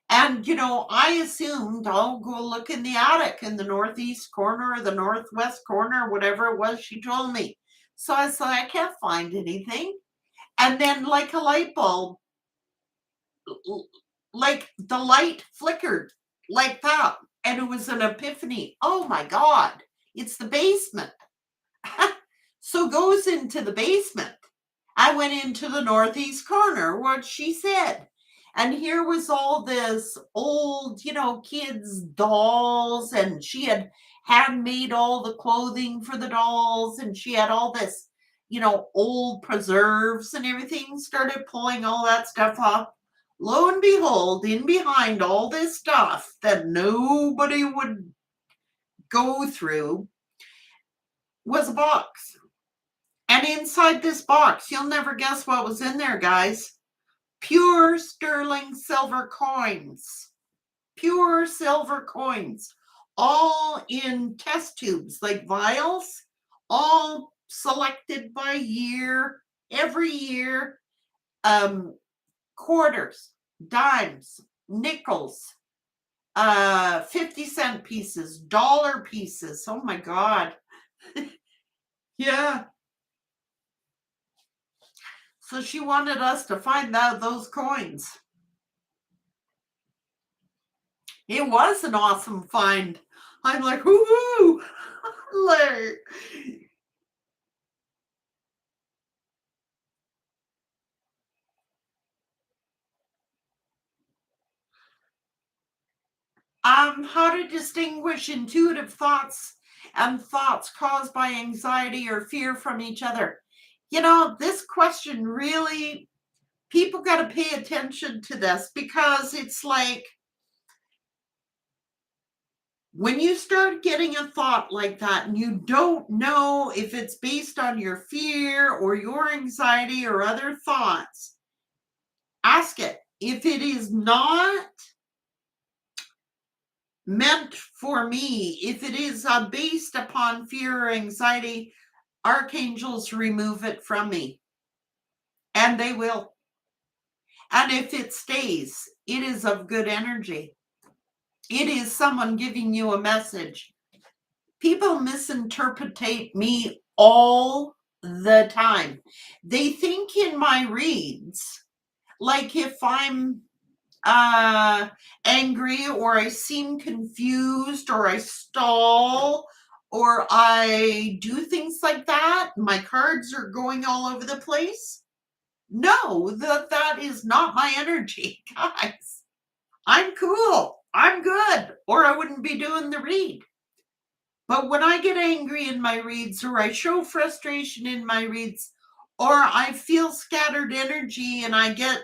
And, I assumed I'll go look in the attic in the northeast corner or the northwest corner, whatever it was she told me. So I said, I can't find anything. And then, like a light bulb, like the light flickered like that. And it was an epiphany. Oh my God, it's the basement. So goes into the basement. I went into the northeast corner, what she said. And here was all this old, kids' dolls. And she had handmade all the clothing for the dolls. And she had all this, old preserves and everything. Started pulling all that stuff off. Lo and behold, in behind all this stuff that nobody would go through was a box. And inside this box, you'll never guess what was in there, guys. Pure sterling silver coins. Pure silver coins. All in test tubes, like vials, all selected by year, every year. Quarters, dimes, nickels, 50-cent pieces, dollar pieces. Oh my God. Yeah. So she wanted us to find out those coins. It was an awesome find. I'm like, woohoo! Like, how to distinguish intuitive thoughts and thoughts caused by anxiety or fear from each other. This question really, people got to pay attention to this, because it's like, when you start getting a thought like that and you don't know if it's based on your fear or your anxiety or other thoughts, ask it. If it is not meant for me, if it is based upon fear or anxiety, archangels remove it from me. And they will. And if it stays, it is of good energy. It is someone giving you a message. People misinterpret me all the time. They think in my reads, like if I'm angry or I seem confused or I stall or I do things like that, my cards are going all over the place. No, that is not my energy, guys. I'm cool. I'm good. Or I wouldn't be doing the read. But when I get angry in my reads, or I show frustration in my reads, or I feel scattered energy and I get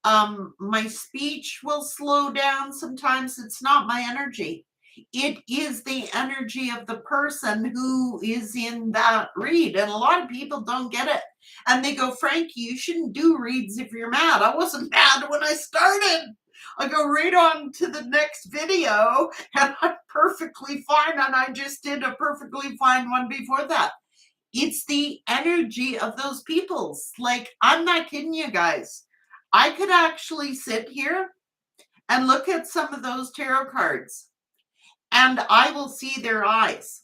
my speech will slow down, sometimes it's not my energy. It is the energy of the person who is in that read. And a lot of people don't get it. And they go, Frankie, you shouldn't do reads if you're mad. I wasn't mad when I started. I go right on to the next video and I'm perfectly fine. And I just did a perfectly fine one before that. It's the energy of those peoples. Like, I'm not kidding you guys. I could actually sit here and look at some of those tarot cards and I will see their eyes.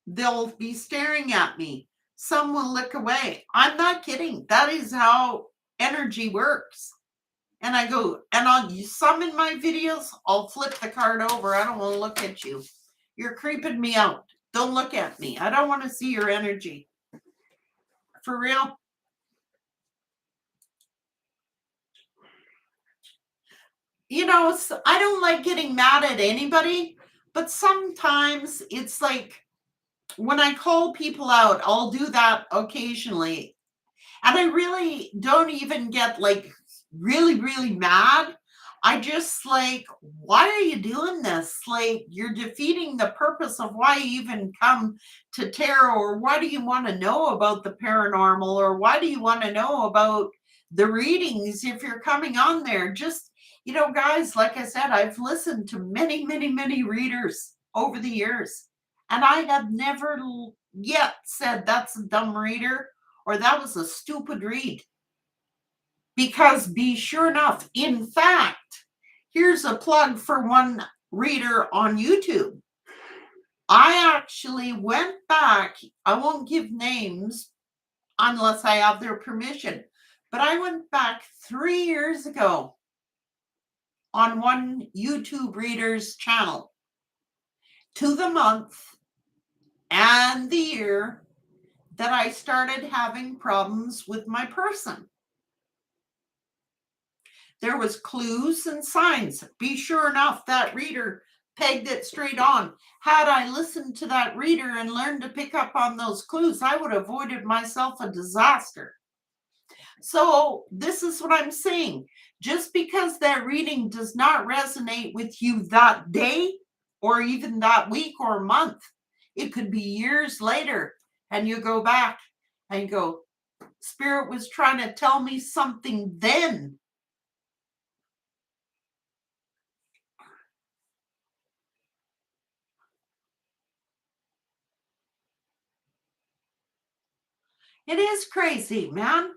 They'll be staring at me. Some will look away. I'm not kidding. That is how energy works. And I go, and on some in my videos, I'll flip the card over. I don't want to look at you. You're creeping me out. Don't look at me. I don't want to see your energy. For real. You know, I don't like getting mad at anybody, but sometimes it's like when I call people out, I'll do that occasionally. And I really don't even get like really, really mad. I just like, why are you doing this? Like, you're defeating the purpose of why you even come to tarot, or why do you want to know about the paranormal, or why do you want to know about the readings if you're coming on there? Just, you know, guys, like I said, I've listened to many, many, many readers over the years, and I have never yet said that's a dumb reader or that was a stupid read. Because be sure enough, in fact, here's a plug for one reader on YouTube. I actually went back, I won't give names unless I have their permission, but I went back 3 years ago on one YouTube reader's channel to the month and the year that I started having problems with my person. There was clues and signs. Be sure enough, that reader pegged it straight on. Had I listened to that reader and learned to pick up on those clues, I would have avoided myself a disaster. So this is what I'm saying. Just because that reading does not resonate with you that day or even that week or month, it could be years later and you go back and go, Spirit was trying to tell me something then. It is crazy, man.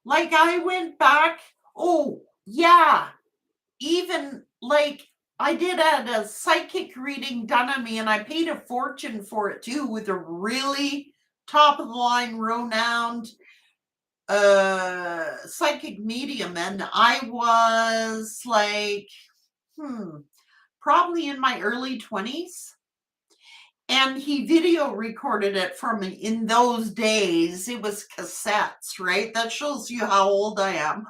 Like, I went back. Oh, yeah. Even like I did a psychic reading done on me, and I paid a fortune for it too, with a really top of the line renowned psychic medium. And I was like, probably in my early 20s. And he video recorded it for me. In those days, it was cassettes, right? That shows you how old I am.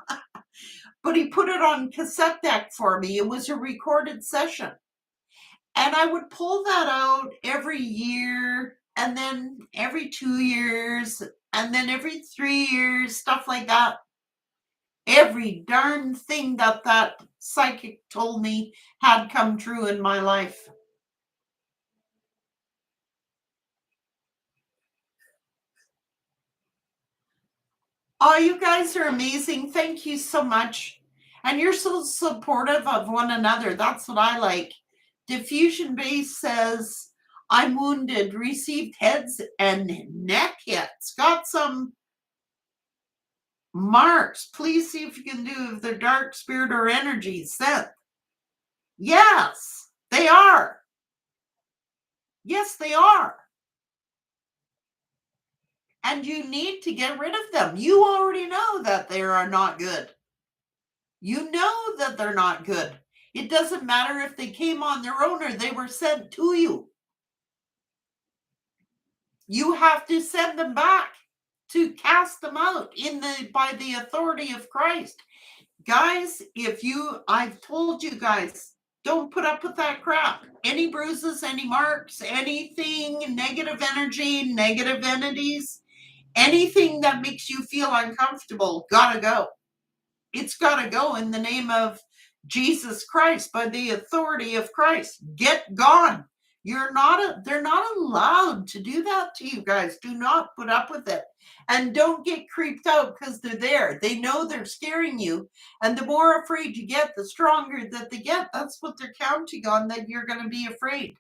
But he put it on cassette deck for me. It was a recorded session. And I would pull that out every year, and then every 2 years, and then every 3 years, stuff like that. Every darn thing that psychic told me had come true in my life. Oh, you guys are amazing. Thank you so much. And you're so supportive of one another. That's what I like. Diffusion Base says, I'm wounded, received heads and neck hits. Got some marks. Please see if you can do if they're dark spirit or energy sent. Yes, they are. Yes, they are. And you need to get rid of them. You already know that they are not good. You know that they're not good. It doesn't matter if they came on their own or they were sent to you. You have to send them back to cast them out by the authority of Christ. Guys, I've told you guys, don't put up with that crap. Any bruises, any marks, anything, negative energy, negative entities, anything that makes you feel uncomfortable, gotta go. It's gotta go in the name of Jesus Christ, by the authority of Christ. Get gone. They're not allowed to do that to you guys. Do not put up with it. And don't get creeped out because they're there. They know they're scaring you. And the more afraid you get, the stronger that they get. That's what they're counting on, that you're going to be afraid.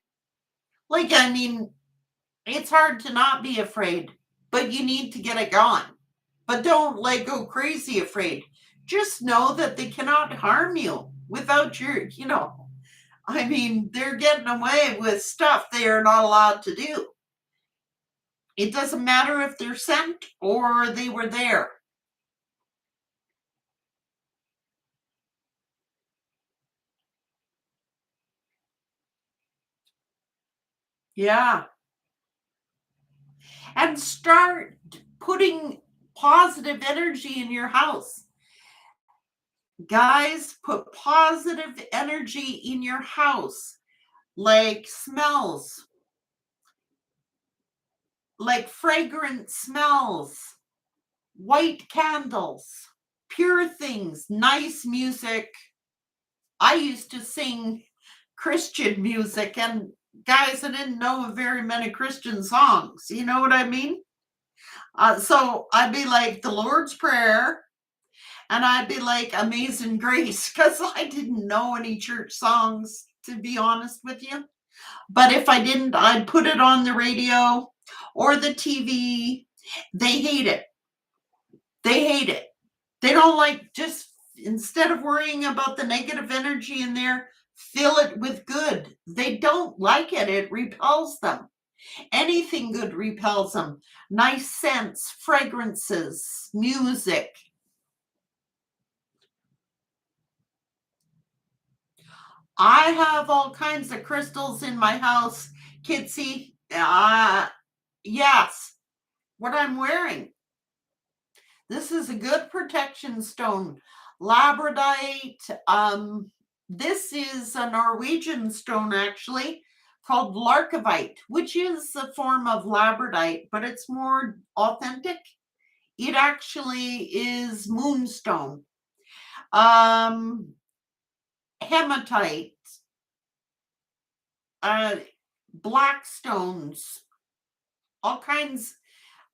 Like, I mean, it's hard to not be afraid, but you need to get it gone. But don't like go crazy afraid. Just know that they cannot harm you without your, I mean, they're getting away with stuff they are not allowed to do. It doesn't matter if they're sent or they were there. Yeah. And start putting positive energy in your house. Guys, put positive energy in your house, like smells, like fragrant smells, white candles, pure things, nice music. I used to sing Christian music, and guys, I didn't know very many Christian songs. You know what I mean? So I'd be like the Lord's Prayer, and I'd be like Amazing Grace, because I didn't know any church songs, to be honest with you. But if I didn't, I'd put it on the radio or the TV. They hate it. They hate it. They don't like, just instead of worrying about the negative energy in there, fill it with good. They don't like it. It repels them. Anything good repels them. Nice scents, fragrances, music. I have all kinds of crystals in my house, Kitsy. Yes, what I'm wearing. This is a good protection stone. Labradorite. This is a Norwegian stone, actually, called Larkavite, which is a form of labradorite, but it's more authentic. It actually is moonstone. Hematite, black stones, all kinds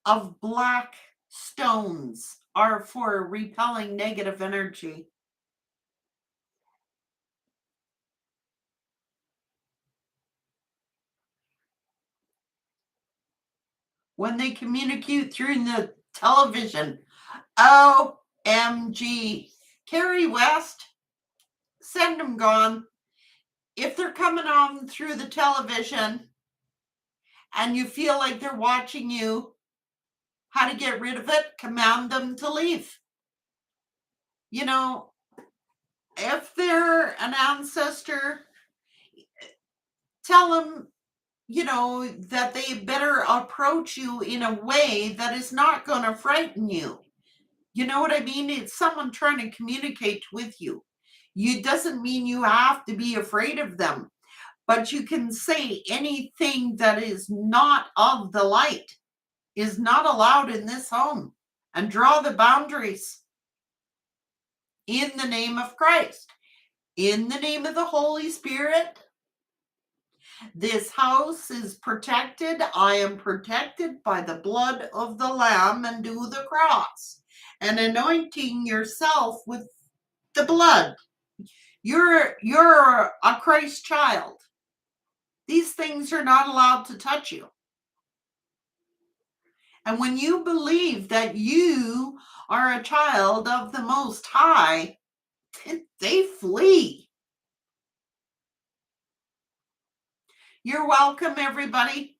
of black stones are for repelling negative energy. When they communicate through the television, OMG. Carrie West, send them gone. If they're coming on through the television and you feel like they're watching you, how to get rid of it, command them to leave. You know, if they're an ancestor, tell them, that they better approach you in a way that is not going to frighten you. You know what I mean? It's someone trying to communicate with you. It doesn't mean you have to be afraid of them, but you can say anything that is not of the light is not allowed in this home, and draw the boundaries in the name of Christ, in the name of the Holy Spirit. This house is protected. I am protected by the blood of the Lamb, and do the cross and anointing yourself with the blood. You're a Christ child. These things are not allowed to touch you. And when you believe that you are a child of the Most High, they flee. You're welcome, everybody.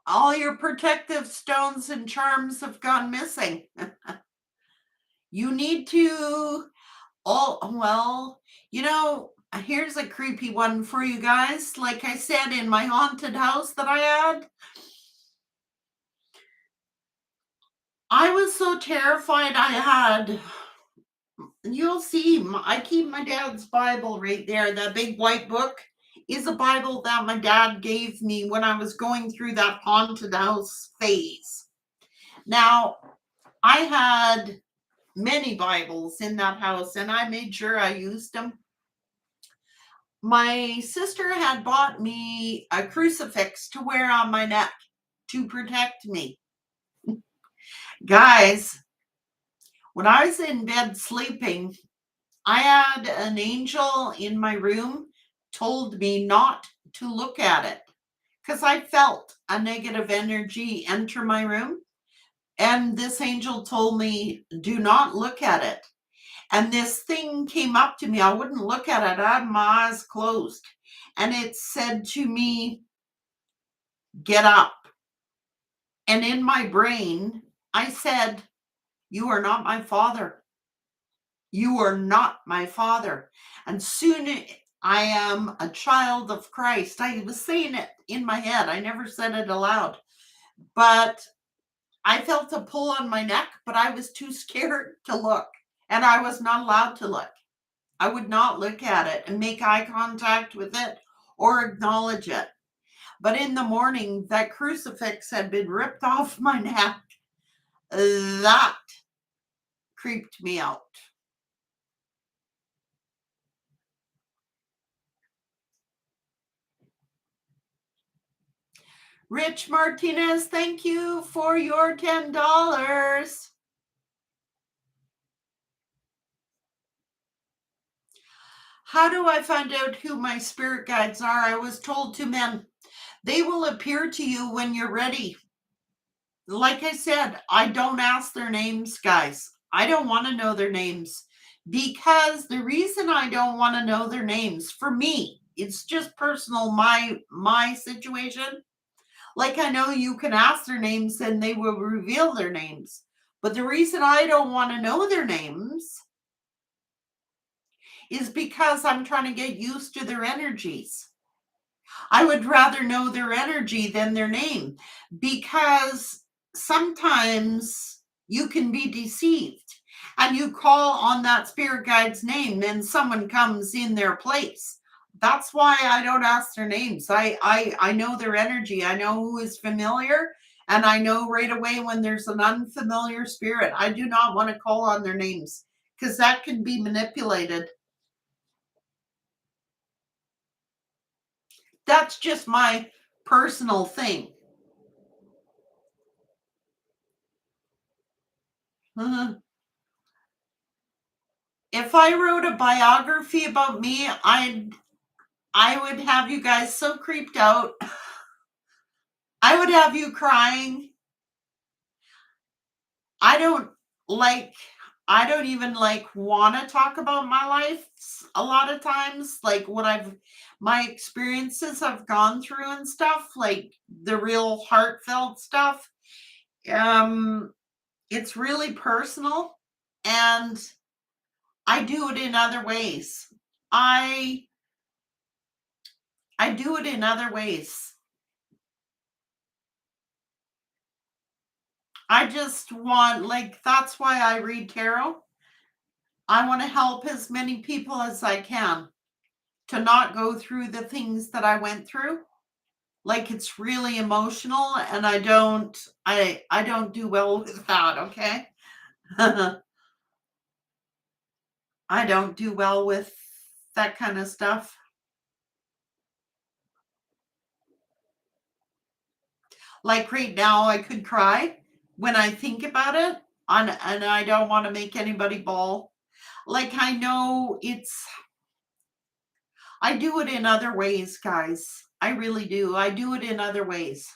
All your protective stones and charms have gone missing. You need to, here's a creepy one for you guys. Like I said, in my haunted house that I had, I was so terrified. You'll see, I keep my dad's Bible right there. That big white book is a Bible that my dad gave me when I was going through that haunted house phase. Now, I had many Bibles in that house and I made sure I used them. My sister had bought me a crucifix to wear on my neck to protect me. Guys, when I was in bed sleeping, I had an angel in my room told me not to look at it because I felt a negative energy enter my room. And this angel told me, do not look at it. And this thing came up to me. I wouldn't look at it. I had my eyes closed. And it said to me, get up. And in my brain, I said, you are not my father. You are not my father. And soon I am a child of Christ. I was saying it in my head. I never said it aloud. But I felt a pull on my neck, but I was too scared to look. And I was not allowed to look. I would not look at it and make eye contact with it or acknowledge it. But in the morning, that crucifix had been ripped off my neck. That creeped me out. Rich Martinez, thank you for your $10. How do I find out who my spirit guides are? I was told to men. They will appear to you when you're ready. Like I said, I don't ask their names, guys. I don't want to know their names because the reason I don't want to know their names, for me, it's just personal, my situation. Like I know you can ask their names and they will reveal their names. But the reason I don't want to know their names is because I'm trying to get used to their energies. I would rather know their energy than their name because sometimes you can be deceived and you call on that spirit guide's name and someone comes in their place. That's why I don't ask their names. I know their energy. I know who is familiar and I know right away when there's an unfamiliar spirit. I do not want to call on their names because that can be manipulated. That's just my personal thing. If I wrote a biography about me, I would have you guys so creeped out. I would have you crying. I don't like I don't even want to talk about my life a lot of times, like what my experiences I've gone through and stuff, like the real heartfelt stuff. Um it's really personal and I do it in other ways. I I do it in other ways. I just want, that's why I read tarot. I want to help as many people as I can to not go through the things that I went through. Like it's really emotional and I don't do well with that, okay? I don't do well with that kind of stuff. Like right now I could cry when I think about it and I don't want to make anybody bawl. Like I know I do it in other ways, guys. I really do. I do it in other ways.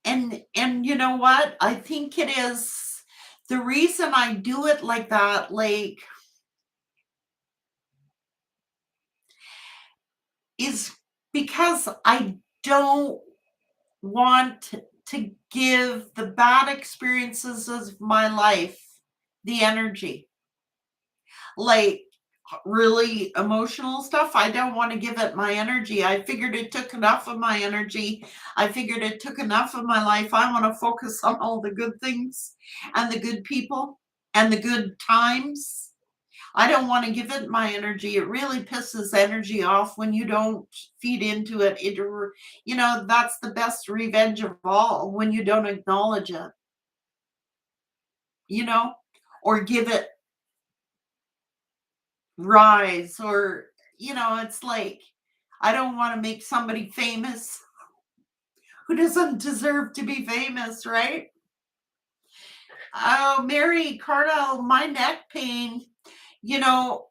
And you know what? I think it is the reason I do it like that, is because I don't want to give the bad experiences of my life the energy. Like really emotional stuff, I don't want to give it my energy. I figured it took enough of my energy. I figured it took enough of my life. I want to focus on all the good things and the good people and the good times. I don't want to give it my energy. It really pisses energy off when you don't feed into it. That's the best revenge of all when you don't acknowledge it, you know, or give it rise, or, it's like, I don't want to make somebody famous who doesn't deserve to be famous, right? Oh, Mary Cardell, my neck pain, no,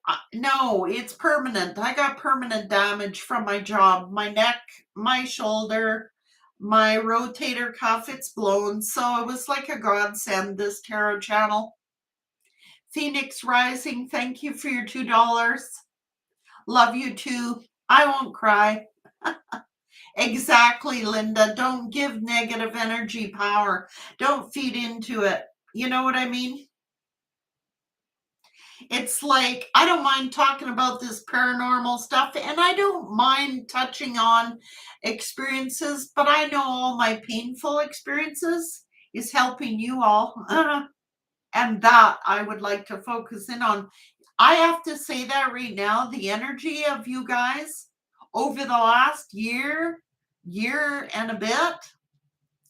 it's permanent. I got permanent damage from my job. My neck, my shoulder, my rotator cuff, it's blown. So it was like a godsend, this tarot channel. Phoenix Rising, thank you for your $2. Love you too. I won't cry. Exactly, Linda. Don't give negative energy power. Don't feed into it. You know what I mean? It's like, I don't mind talking about this paranormal stuff, and I don't mind touching on experiences, but I know all my painful experiences is helping you all. And that I would like to focus in on. I have to say that right now, the energy of you guys over the last year and a bit,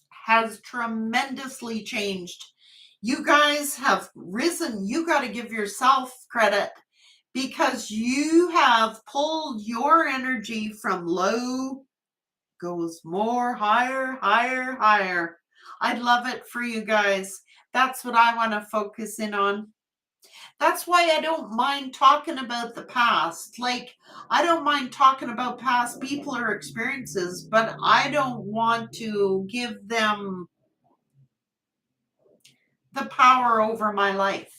has tremendously changed. You guys have risen. You got to give yourself credit because you have pulled your energy from low, goes more higher, higher, higher. I love it for you guys. That's what I want to focus in on. That's why I don't mind talking about the past. Like, I don't mind talking about past people or experiences, but I don't want to give them the power over my life.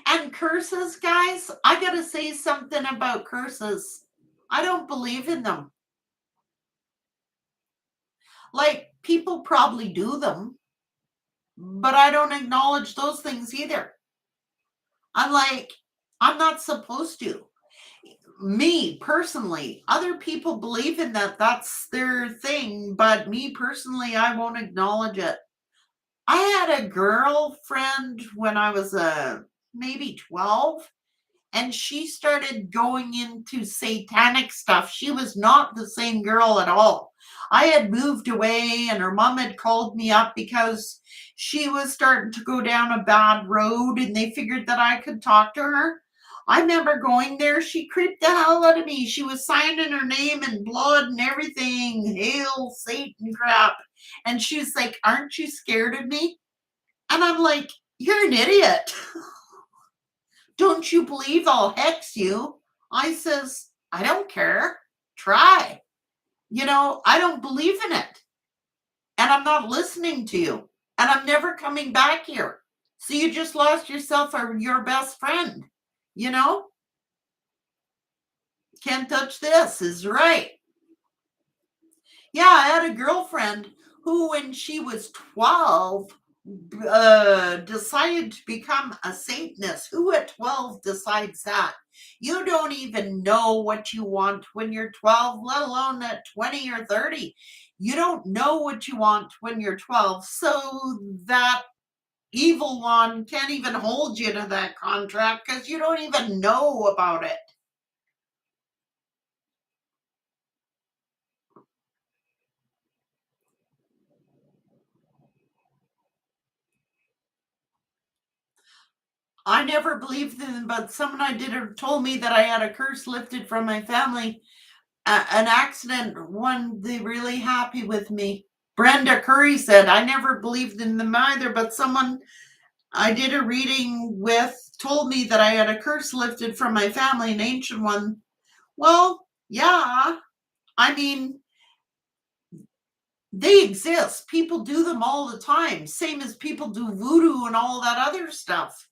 And curses, guys, I got to say something about curses. I don't believe in them. Like, people probably do them, but I don't acknowledge those things either. I'm like, I'm not supposed to. Me personally, other people believe in that. That's their thing. But me personally, I won't acknowledge it. I had a girlfriend when I was maybe 12, and she started going into satanic stuff. She was not the same girl at all. I had moved away, and her mom had called me up because she was starting to go down a bad road, and they figured that I could talk to her. I remember going there. She creeped the hell out of me. She was signing her name in blood and everything. Hail Satan crap. And she was like, "Aren't you scared of me?" And I'm like, "You're an idiot. Don't you believe I'll hex you?" I says, "I don't care. Try. I don't believe in it. And I'm not listening to you. And I'm never coming back here. So you just lost yourself your best friend. You know? Can't touch this is right." Yeah, I had a girlfriend who, when she was 12, decided to become a Satanist. Who at 12 decides that? You don't even know what you want when you're 12, let alone at 20 or 30. You don't know what you want when you're 12. So that evil one can't even hold you to that contract because you don't even know about it. I never believed in them, but someone I did told me that I had a curse lifted from my family. An accident, one they really happy with me. Brenda Curry said, I never believed in them either, but someone I did a reading with told me that I had a curse lifted from my family, an ancient one. Well, yeah. I mean, they exist. People do them all the time, same as people do voodoo and all that other stuff.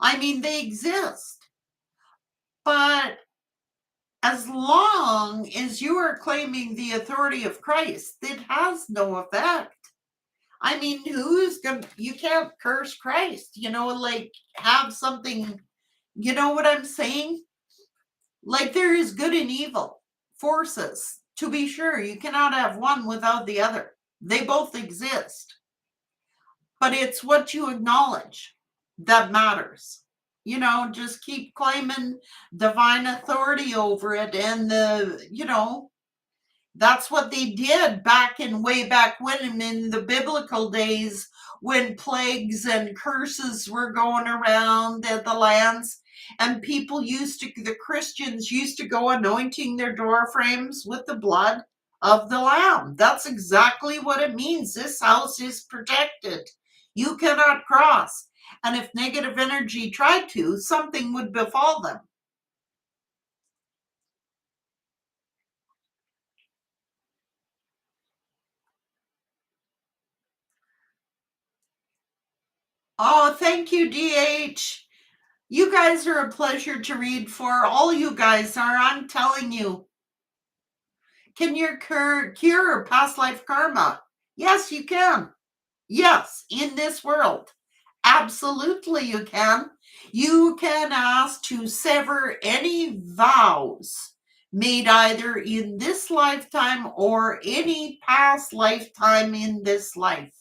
I mean, they exist. But as long as you are claiming the authority of Christ, it has no effect. I mean, you can't curse Christ, like have something, you know what I'm saying? Like there is good and evil forces To be sure, you cannot have one without the other. They both exist, but it's what you acknowledge that matters. Just keep claiming divine authority over it. And that's what they did way back when in the biblical days, when plagues and curses were going around the lands, and the Christians used to go anointing their door frames with the blood of the lamb. That's exactly what it means. This house is protected. You cannot cross. And if negative energy tried to, something would befall them. Oh, thank you, DH. You guys are a pleasure to read for. All you guys are, I'm telling you. Can you cure past life karma? Yes, you can. Yes, in this world. Absolutely, you can. You can ask to sever any vows made either in this lifetime or any past lifetime in this life.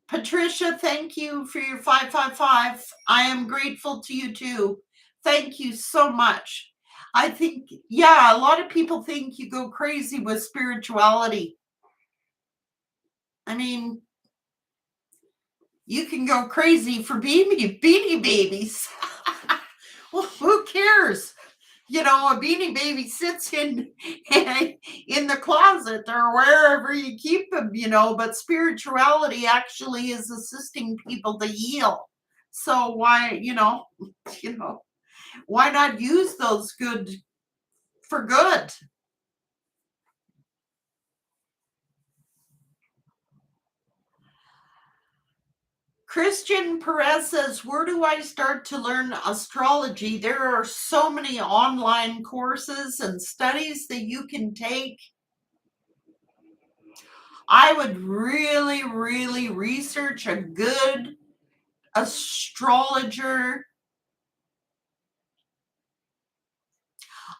Patricia, thank you for your 555. I am grateful to you too. Thank you so much. I think, yeah, a lot of people think you go crazy with spirituality. I mean, you can go crazy for beanie babies. Well, who cares? A beanie baby sits in the closet or wherever you keep them, but spirituality actually is assisting people to heal. So why, why not use those good for good? Christian Perez says, where do I start to learn astrology? There are so many online courses and studies that you can take. I would really, really research a good astrologer.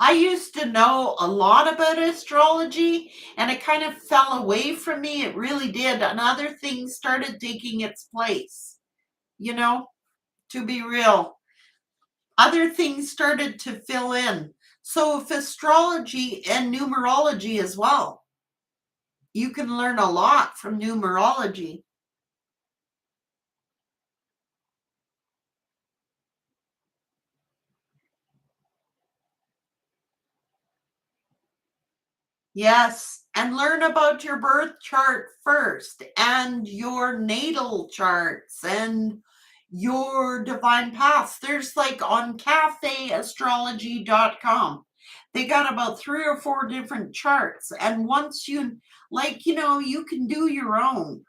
I used to know a lot about astrology and it kind of fell away from me. It really did. And other things started taking its place, to be real. Other things started to fill in. So, if astrology and numerology as well, you can learn a lot from numerology. Yes, and learn about your birth chart first and your natal charts and your divine paths. There's like on cafeastrology.com. They got about 3 or 4 different charts. And once you you can do your own.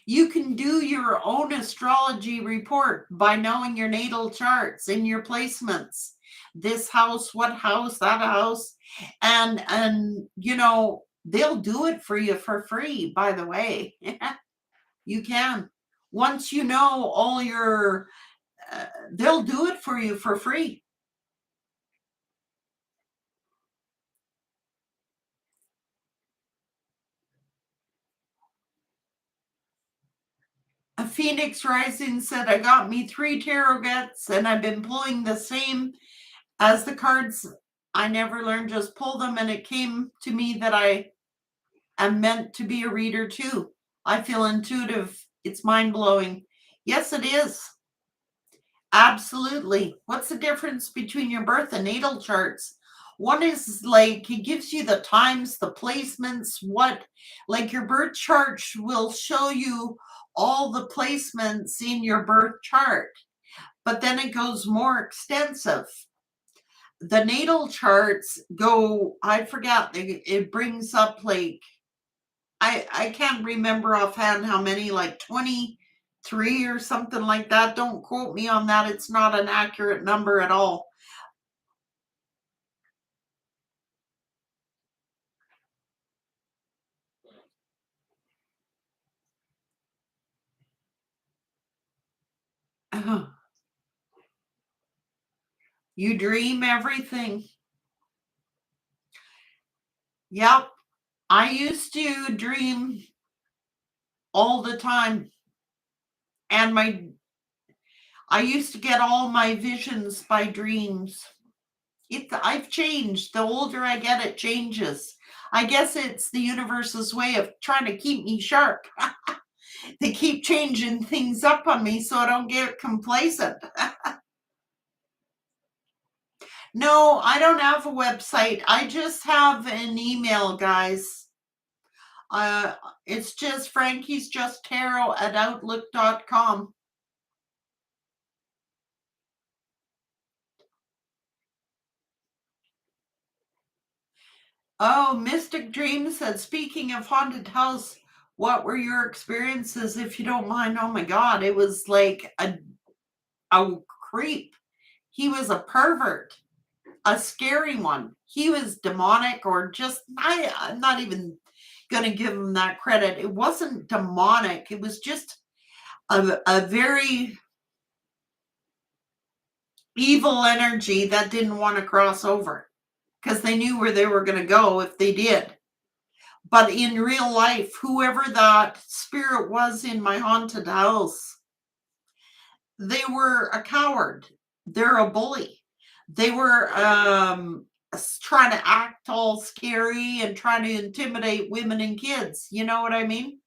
You can do your own astrology report by knowing your natal charts and your placements. This house, what house, that house. And they'll do it for you for free, by the way. You can. Once you know all your they'll do it for you for free. A Phoenix Rising said, I got me 3 tarot decks and I've been pulling the same as the cards. I never learned, just pull them, and it came to me that I am meant to be a reader too. I feel intuitive. It's mind blowing. Yes, it is. Absolutely. What's the difference between your birth and natal charts? One is like it gives you the times, the placements, like your birth chart will show you all the placements in your birth chart, but then it goes more extensive. The natal charts go, I forgot, it brings up like, I can't remember offhand how many, like 23 or something like that. Don't quote me on that. It's not an accurate number at all. You dream everything. Yep. I used to dream all the time, and I used to get all my visions by dreams. I've changed. The older I get, it changes. I guess it's the universe's way of trying to keep me sharp. They keep changing things up on me so I don't get complacent. No, I don't have a website. I just have an email, guys. Uh, it's just Frankie's Just Tarot at outlook.com. Oh, Mystic Dream said, speaking of haunted house, what were your experiences, if you don't mind? Oh my God, it was like a creep. He was a pervert, a scary one. He was demonic, or just, I'm not even going to give him that credit. It wasn't demonic. It was just a very evil energy that didn't want to cross over because they knew where they were going to go if they did. But in real life, whoever that spirit was in my haunted house, they were a coward. They're a bully. They were trying to act all scary and trying to intimidate women and kids. You know what I mean?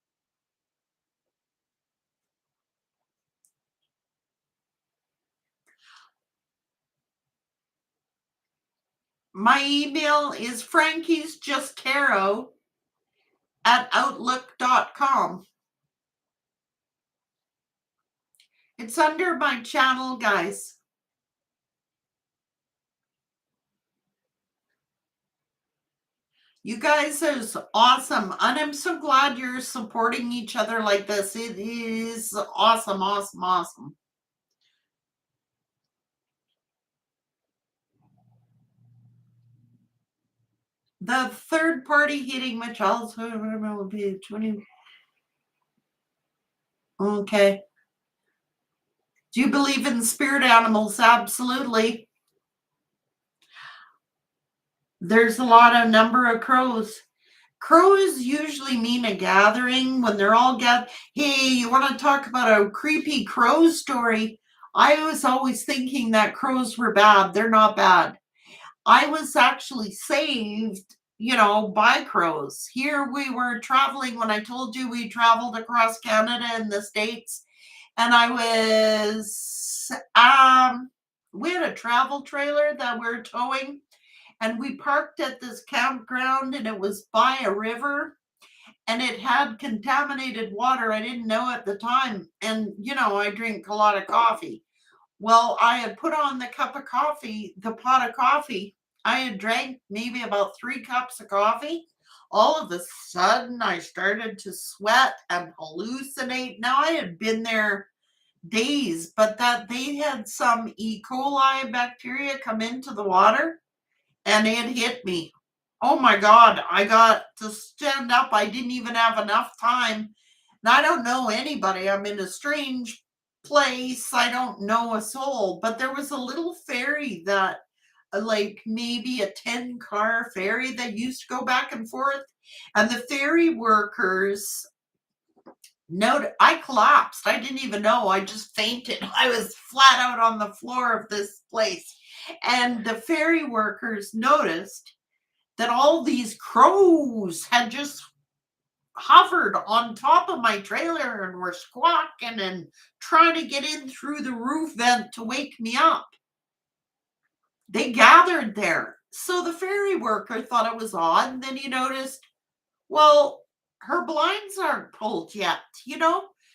My email is Frankie's Just Tarot at outlook.com. It's under my channel, guys. You guys is awesome. And I'm so glad you're supporting each other like this. It is awesome, awesome, awesome. The third party hitting my childhood will be 20. Okay. Do you believe in spirit animals? Absolutely. There's a lot of number of crows. Crows usually mean a gathering when they're all gathered. Hey, you want to talk about a creepy crow story? I was always thinking that crows were bad. They're not bad. I was actually saved, by crows. Here we were traveling when I told you we traveled across Canada and the States, and I was we had a travel trailer that we are towing, and we parked at this campground, and it was by a river, and it had contaminated water. I didn't know at the time, and I drink a lot of coffee. Well, I had put on the pot of coffee. I had drank maybe about 3 cups of coffee. All of a sudden, I started to sweat and hallucinate. Now, I had been there days, but that they had some E. coli bacteria come into the water, and it hit me. Oh my God, I got to stand up. I didn't even have enough time. And I don't know anybody. I'm in a strange place. I don't know a soul, but there was a little ferry that, like maybe a 10-car ferry that used to go back and forth. And the ferry workers noted I collapsed. I didn't even know. I just fainted. I was flat out on the floor of this place. And the ferry workers noticed that all these crows had just hovered on top of my trailer and were squawking and trying to get in through the roof vent to wake me up. They gathered there. So the ferry worker thought it was odd. And then he noticed, well, her blinds aren't pulled yet.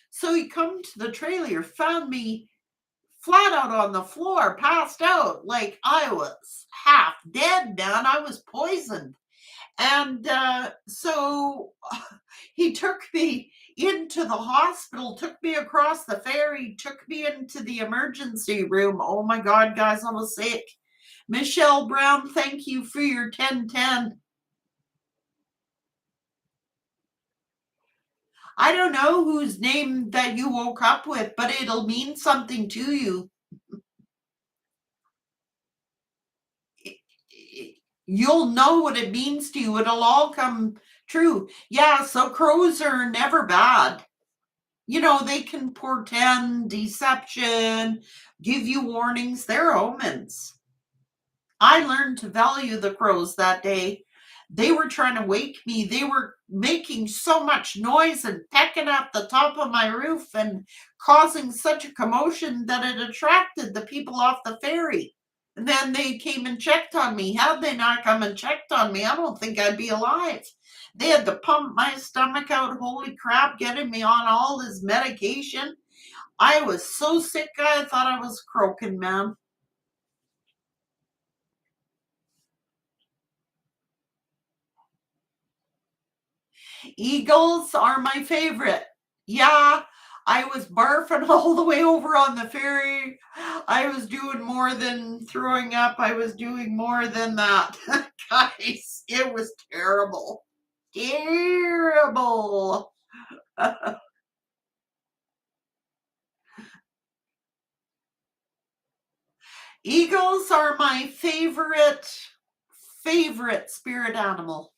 So he come to the trailer, found me flat out on the floor, passed out, like I was half dead, man. I was poisoned. And so he took me into the hospital, took me across the ferry, took me into the emergency room. Oh my God, guys, I was sick. Michelle Brown, thank you for your 1010. I don't know whose name that you woke up with, but it'll mean something to you. you'll know what it means to you. It'll all come true. Yeah, so crows are never bad. You know, they can portend deception, give you warnings. They're omens. I learned to value the crows that day. They were trying to wake me. They were making so much noise and pecking at the top of my roof and causing such a commotion that it attracted the people off the ferry. And then they came and checked on me. Had they not come and checked on me, I don't think I'd be alive. They had to pump my stomach out. Holy crap, getting me on all this medication. I was so sick, I thought I was croaking, man. Eagles are my favorite. Yeah, I was barfing all the way over on the ferry. I was doing more than throwing up. I was doing more than that. Guys, it was terrible. Terrible. Eagles are my favorite spirit animal.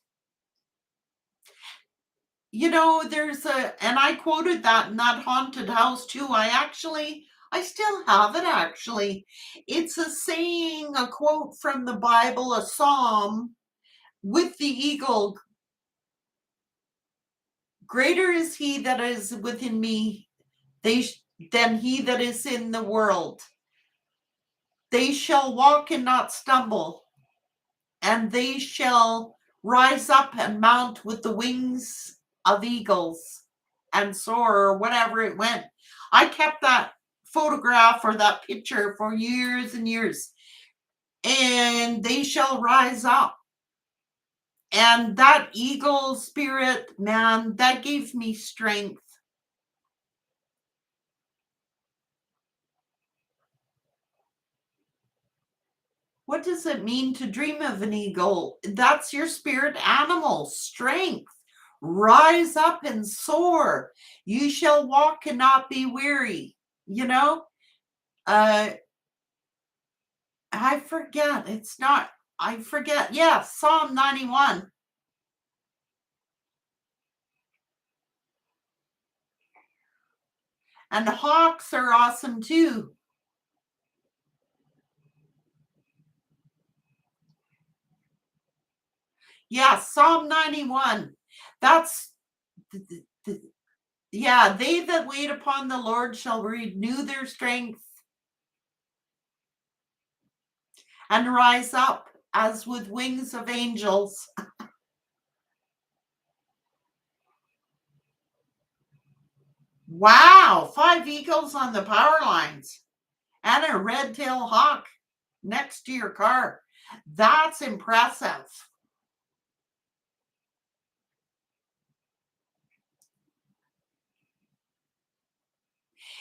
You know, and I quoted that in that haunted house too. I still have it actually. It's a saying, a quote from the Bible, a psalm with the eagle. Greater is he that is within me than he that is in the world. They shall walk and not stumble, and they shall rise up and mount with the wings of eagles and soar, or whatever it went. I kept that photograph or that picture for years and years. And they shall rise up. And that eagle spirit, man, that gave me strength. What does it mean to dream of an eagle? That's your spirit animal, strength. Rise up and soar. You shall walk and not be weary. You know, uh, I forget. It's not, I forget. Yeah, Psalm 91. And hawks are awesome too. Yeah, Psalm 91. That's, yeah, they that wait upon the Lord shall renew their strength and rise up as with wings of angels. Wow, 5 eagles on the power lines and a red-tailed hawk next to your car. That's impressive.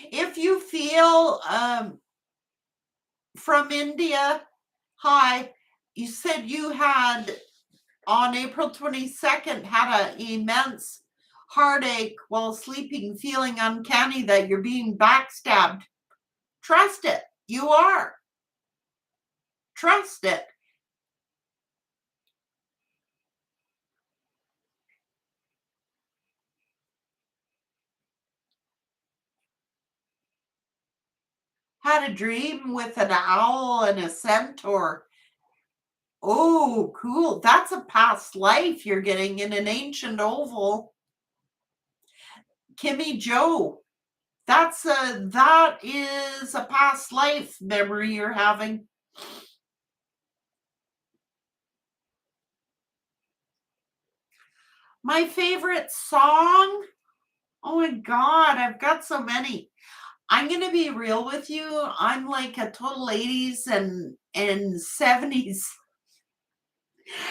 If you feel from India, hi, you said you had on April 22nd had an immense heartache while sleeping, feeling uncanny that you're being backstabbed. Trust it. You are. Trust it. Had a dream with an owl and a centaur. Oh, cool. That's a past life you're getting in an ancient oval. Kimmy Joe. That is a past life memory you're having. My favorite song? Oh my God, I've got so many. I'm gonna be real with you. I'm like a total 80s and 70s.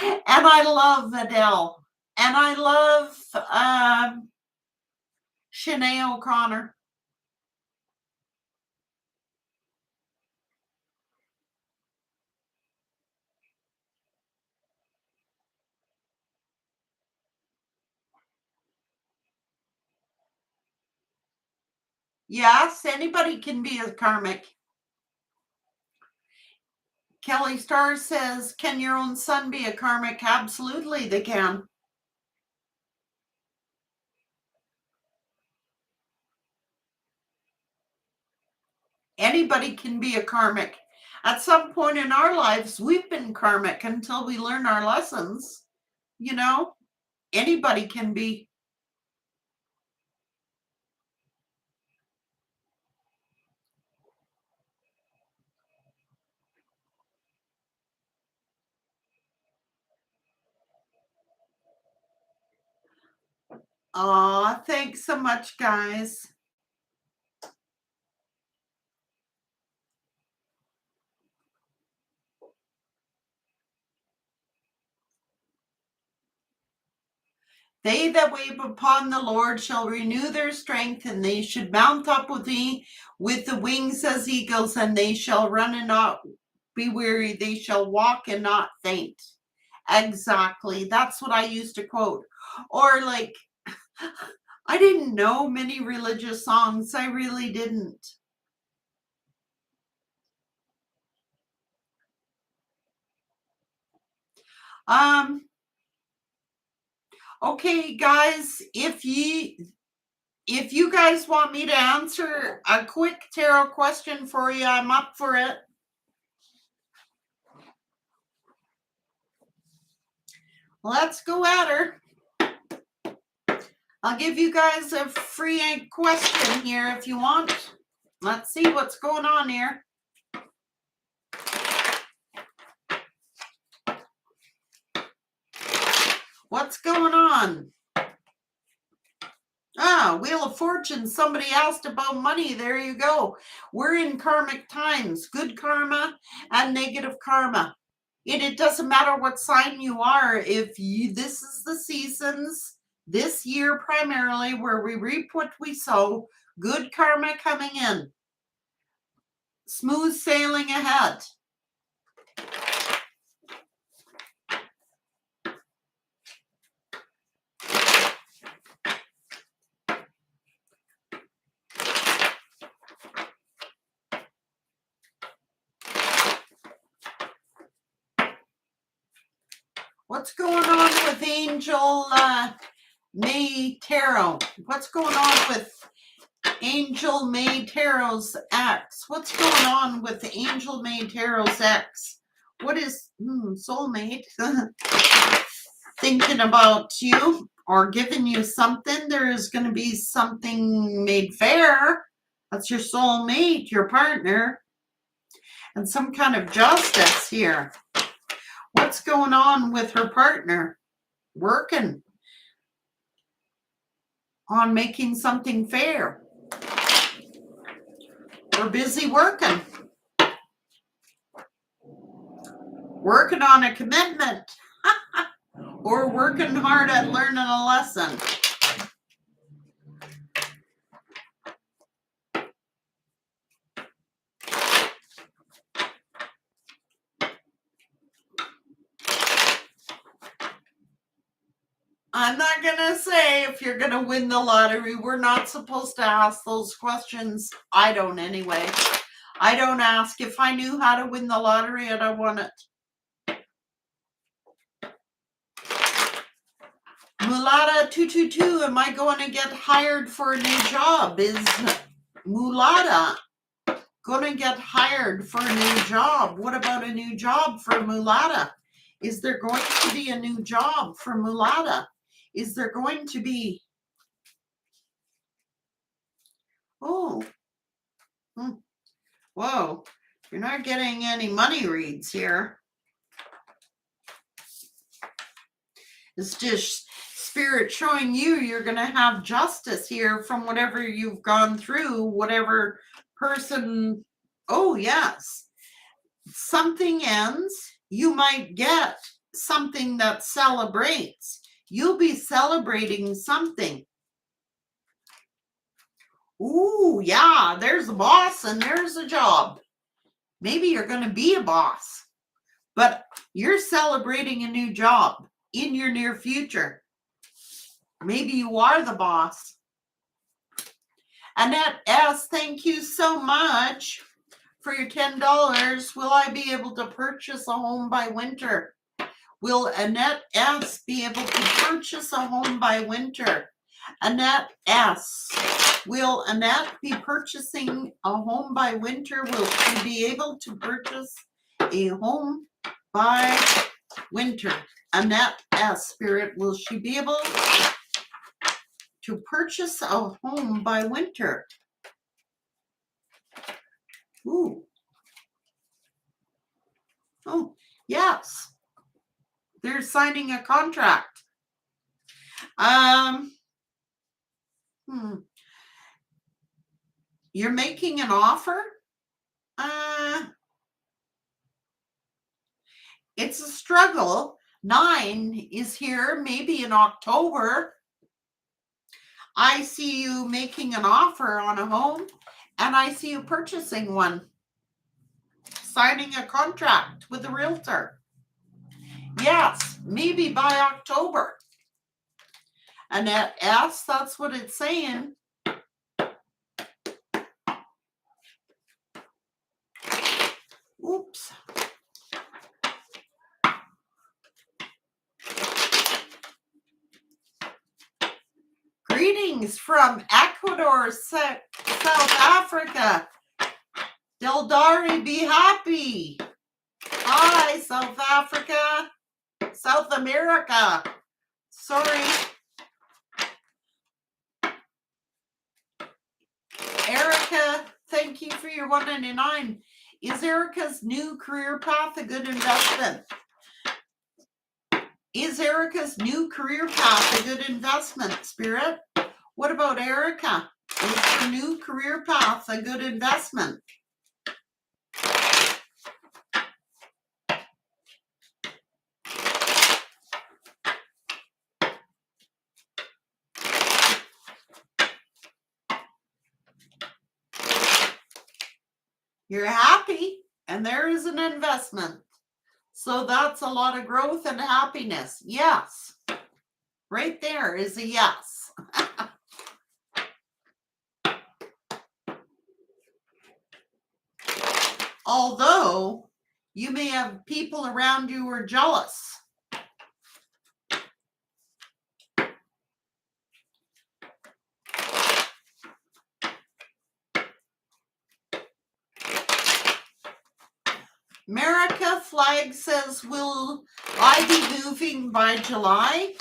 And I love Adele. And I love Sinead O'Connor. Yes, anybody can be a karmic. Kelly Starr says, can your own son be a karmic? Absolutely, they can. Anybody can be a karmic. At some point in our lives, we've been karmic until we learn our lessons. You know, anybody can be. Aw, thanks so much, guys. They that wait upon the Lord shall renew their strength, and they should mount up with the wings as eagles, and they shall run and not be weary. They shall walk and not faint. Exactly. That's what I used to quote. Or like, I didn't know many religious songs. I really didn't. Okay, guys, if you guys want me to answer a quick tarot question for you, I'm up for it. Let's go at her. I'll give you guys a free question here if you want. Let's see what's going on here. What's going on? Ah, Wheel of Fortune. Somebody asked about money. There you go. We're in karmic times. Good karma and negative karma. It doesn't matter what sign you are. This is the seasons, this year primarily, where we reap what we sow. Good karma coming in. Smooth sailing ahead. What's going on with Angel May Tarot? What's going on with Angel May Tarot's ex? What's going on with Angel May Tarot's ex? What is Soulmate thinking about you or giving you something? There is going to be something made fair. That's your soulmate, your partner, and some kind of justice here. What's going on with her partner? Working on making something fair. We're busy working. Working on a commitment. Or working hard at learning a lesson. I'm not going to say if you're going to win the lottery. We're not supposed to ask those questions. I don't anyway. I don't ask. If I knew how to win the lottery, I'd have won it. Mulata 222, am I going to get hired for a new job? Is Mulata going to get hired for a new job? What about a new job for Mulata? Is there going to be a new job for Mulata? Is there going to be? Oh. Whoa. You're not getting any money reads here. It's just spirit showing you're going to have justice here from whatever you've gone through, whatever person. Oh, yes. Something ends. You might get something that celebrates. You'll be celebrating something. Ooh, yeah, there's a boss and there's a job. Maybe you're going to be a boss, but you're celebrating a new job in your near future. Maybe you are the boss. Annette S., thank you so much for your $10. Will I be able to purchase a home by winter? Will Annette S. be able to purchase a home by winter? Annette S. Will Annette be purchasing a home by winter? Will she be able to purchase a home by winter? Annette S. Spirit, will she be able to purchase a home by winter? Ooh. Oh, yes. They're signing a contract. You're making an offer? It's a struggle. 9 is here, maybe in October. I see you making an offer on a home, and I see you purchasing one. Signing a contract with a realtor. Yes, maybe by October. Annette S., that's what it's saying. Oops. Greetings from Ecuador, South Africa. Dildari, be happy. Hi, South Africa. South America. Sorry. Erica, thank you for your $1.99. Is Erica's new career path a good investment? Is Erica's new career path a good investment, Spirit? What about Erica? Is her new career path a good investment? You're happy, and there is an investment. So that's a lot of growth and happiness. Yes. Right there is a yes. Although you may have people around you who are jealous. America flag says, will I be moving by July?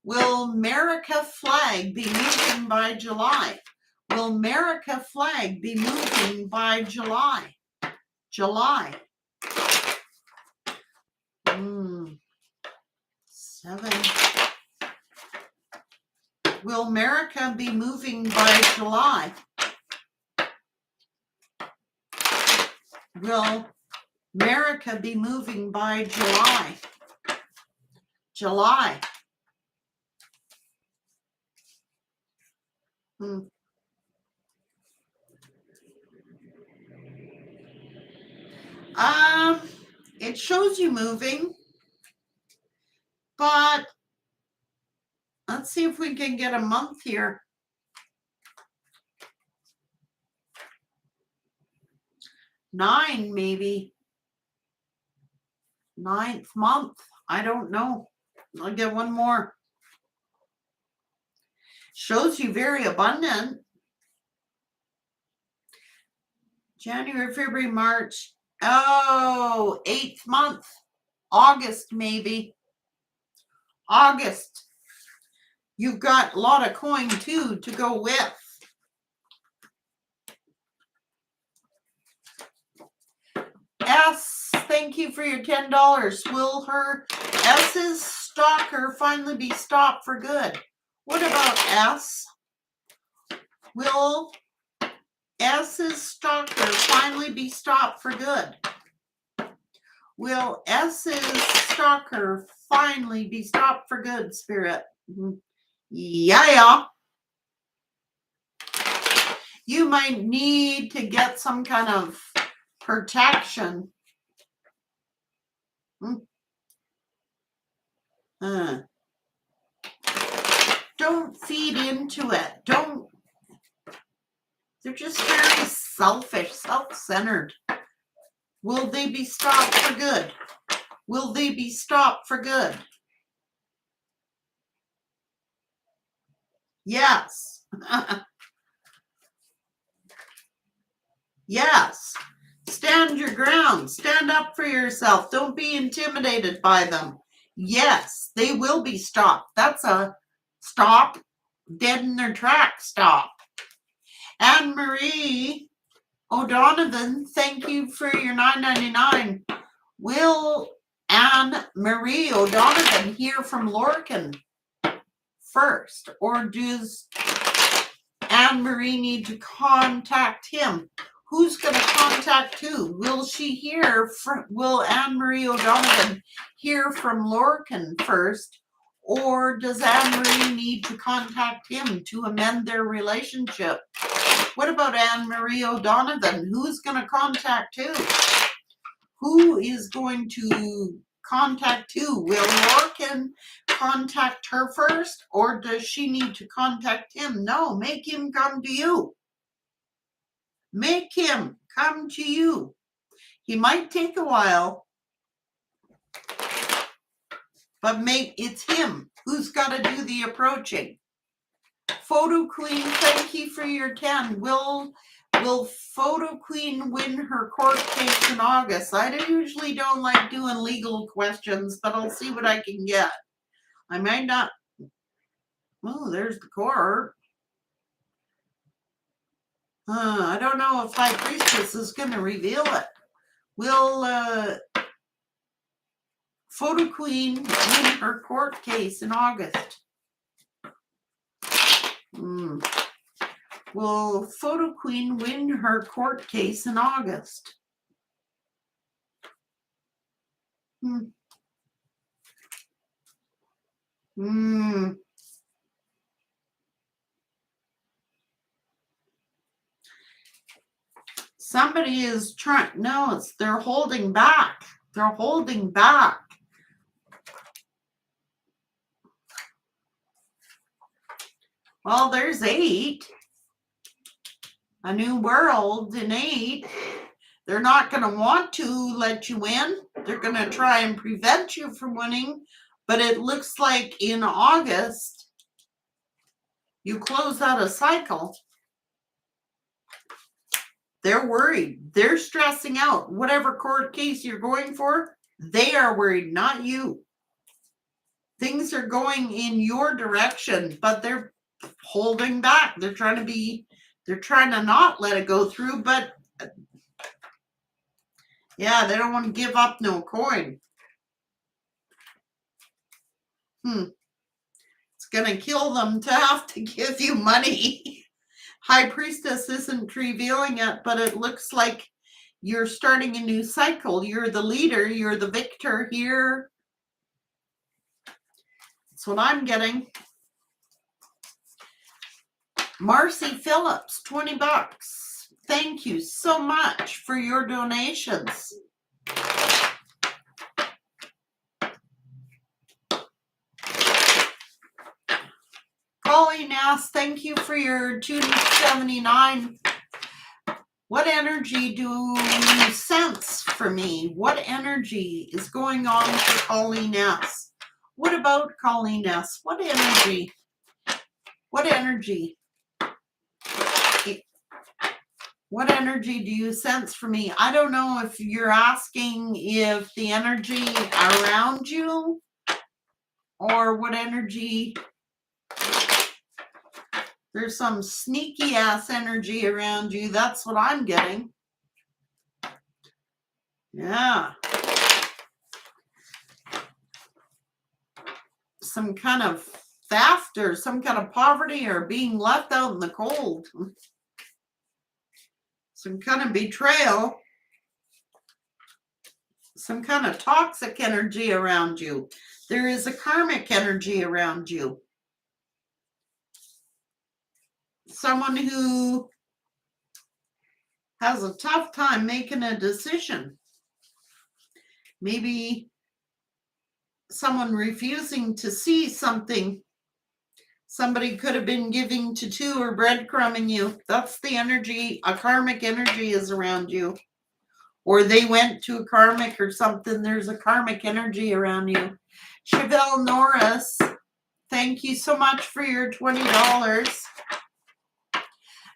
Will America flag be moving by July? Will America flag be moving by July? July. 7. Will America be moving by July? Will America be moving by July? July. It shows you moving, but let's see if we can get a month here. 9, maybe. 9th month. I don't know. I'll get one more. Shows you very abundant. January, February, March. Oh, 8th month. August, maybe. August. You've got a lot of coin, too, to go with. S, thank you for your $10. Will her S's stalker finally be stopped for good? What about S? Will S's stalker finally be stopped for good? Will S's stalker finally be stopped for good, Spirit? Yeah. You might need to get some kind of protection. Don't feed into it. Don't They're just very selfish, self-centered. Will they be stopped for good? Will they be stopped for good? Yes. Yes. Stand your ground. Stand up for yourself. Don't be intimidated by them. Yes, they will be stopped. That's a stop, dead in their tracks stop. Anne Marie O'Donovan, thank you for your $9.99. Will Anne Marie O'Donovan hear from Lorcan first, or does Anne Marie need to contact him? Who's going to contact who? Will Anne Marie O'Donovan hear from Lorcan first, or does Anne Marie need to contact him to amend their relationship? What about Anne Marie O'Donovan? Who's going to contact who? Who is going to contact who? Will Lorcan contact her first, or does she need to contact him? No, make him come to you. Make him come to you. He might take a while, but it's him who's got to do the approaching. Photo Queen, thank you for your 10. Will Photo Queen win her court case in August? I usually don't like doing legal questions, but I'll see what I can get. I might not. Oh, there's the court. I don't know if High Priestess is going to reveal it. Will Photo Queen win her court case in August? Will Photo Queen win her court case in August? Somebody is trying. No, they're holding back. They're holding back. Well, there's 8. A new world in 8. They're not going to want to let you in. They're going to try and prevent you from winning. But it looks like in August, you close out a cycle. They're worried. They're stressing out. Whatever court case you're going for, they are worried, not you. Things are going in your direction, but they're holding back. They're trying to not let it go through, but yeah, they don't want to give up no coin. It's going to kill them to have to give you money. High Priestess isn't revealing it, but it looks like you're starting a new cycle. You're the leader. You're the victor here. That's what I'm getting. Marcy Phillips, $20. Thank you so much for your donations. Colleen asks, thank you for your $2.79. What energy do you sense for me? What energy is going on for Colleen S? What about Colleen S? What energy? What energy? What energy do you sense for me? I don't know if you're asking if the energy around you or what energy. There's some sneaky ass energy around you. That's what I'm getting. Yeah. Some kind of theft or some kind of poverty or being left out in the cold. Some kind of betrayal. Some kind of toxic energy around you. There is a karmic energy around you. Someone who has a tough time making a decision. Maybe someone refusing to see something Somebody could have been giving to two or breadcrumbing you. That's the energy. A karmic energy is around you. Or they went to a karmic or something. There's a karmic energy around you. Chevelle Norris, thank you so much for your $20.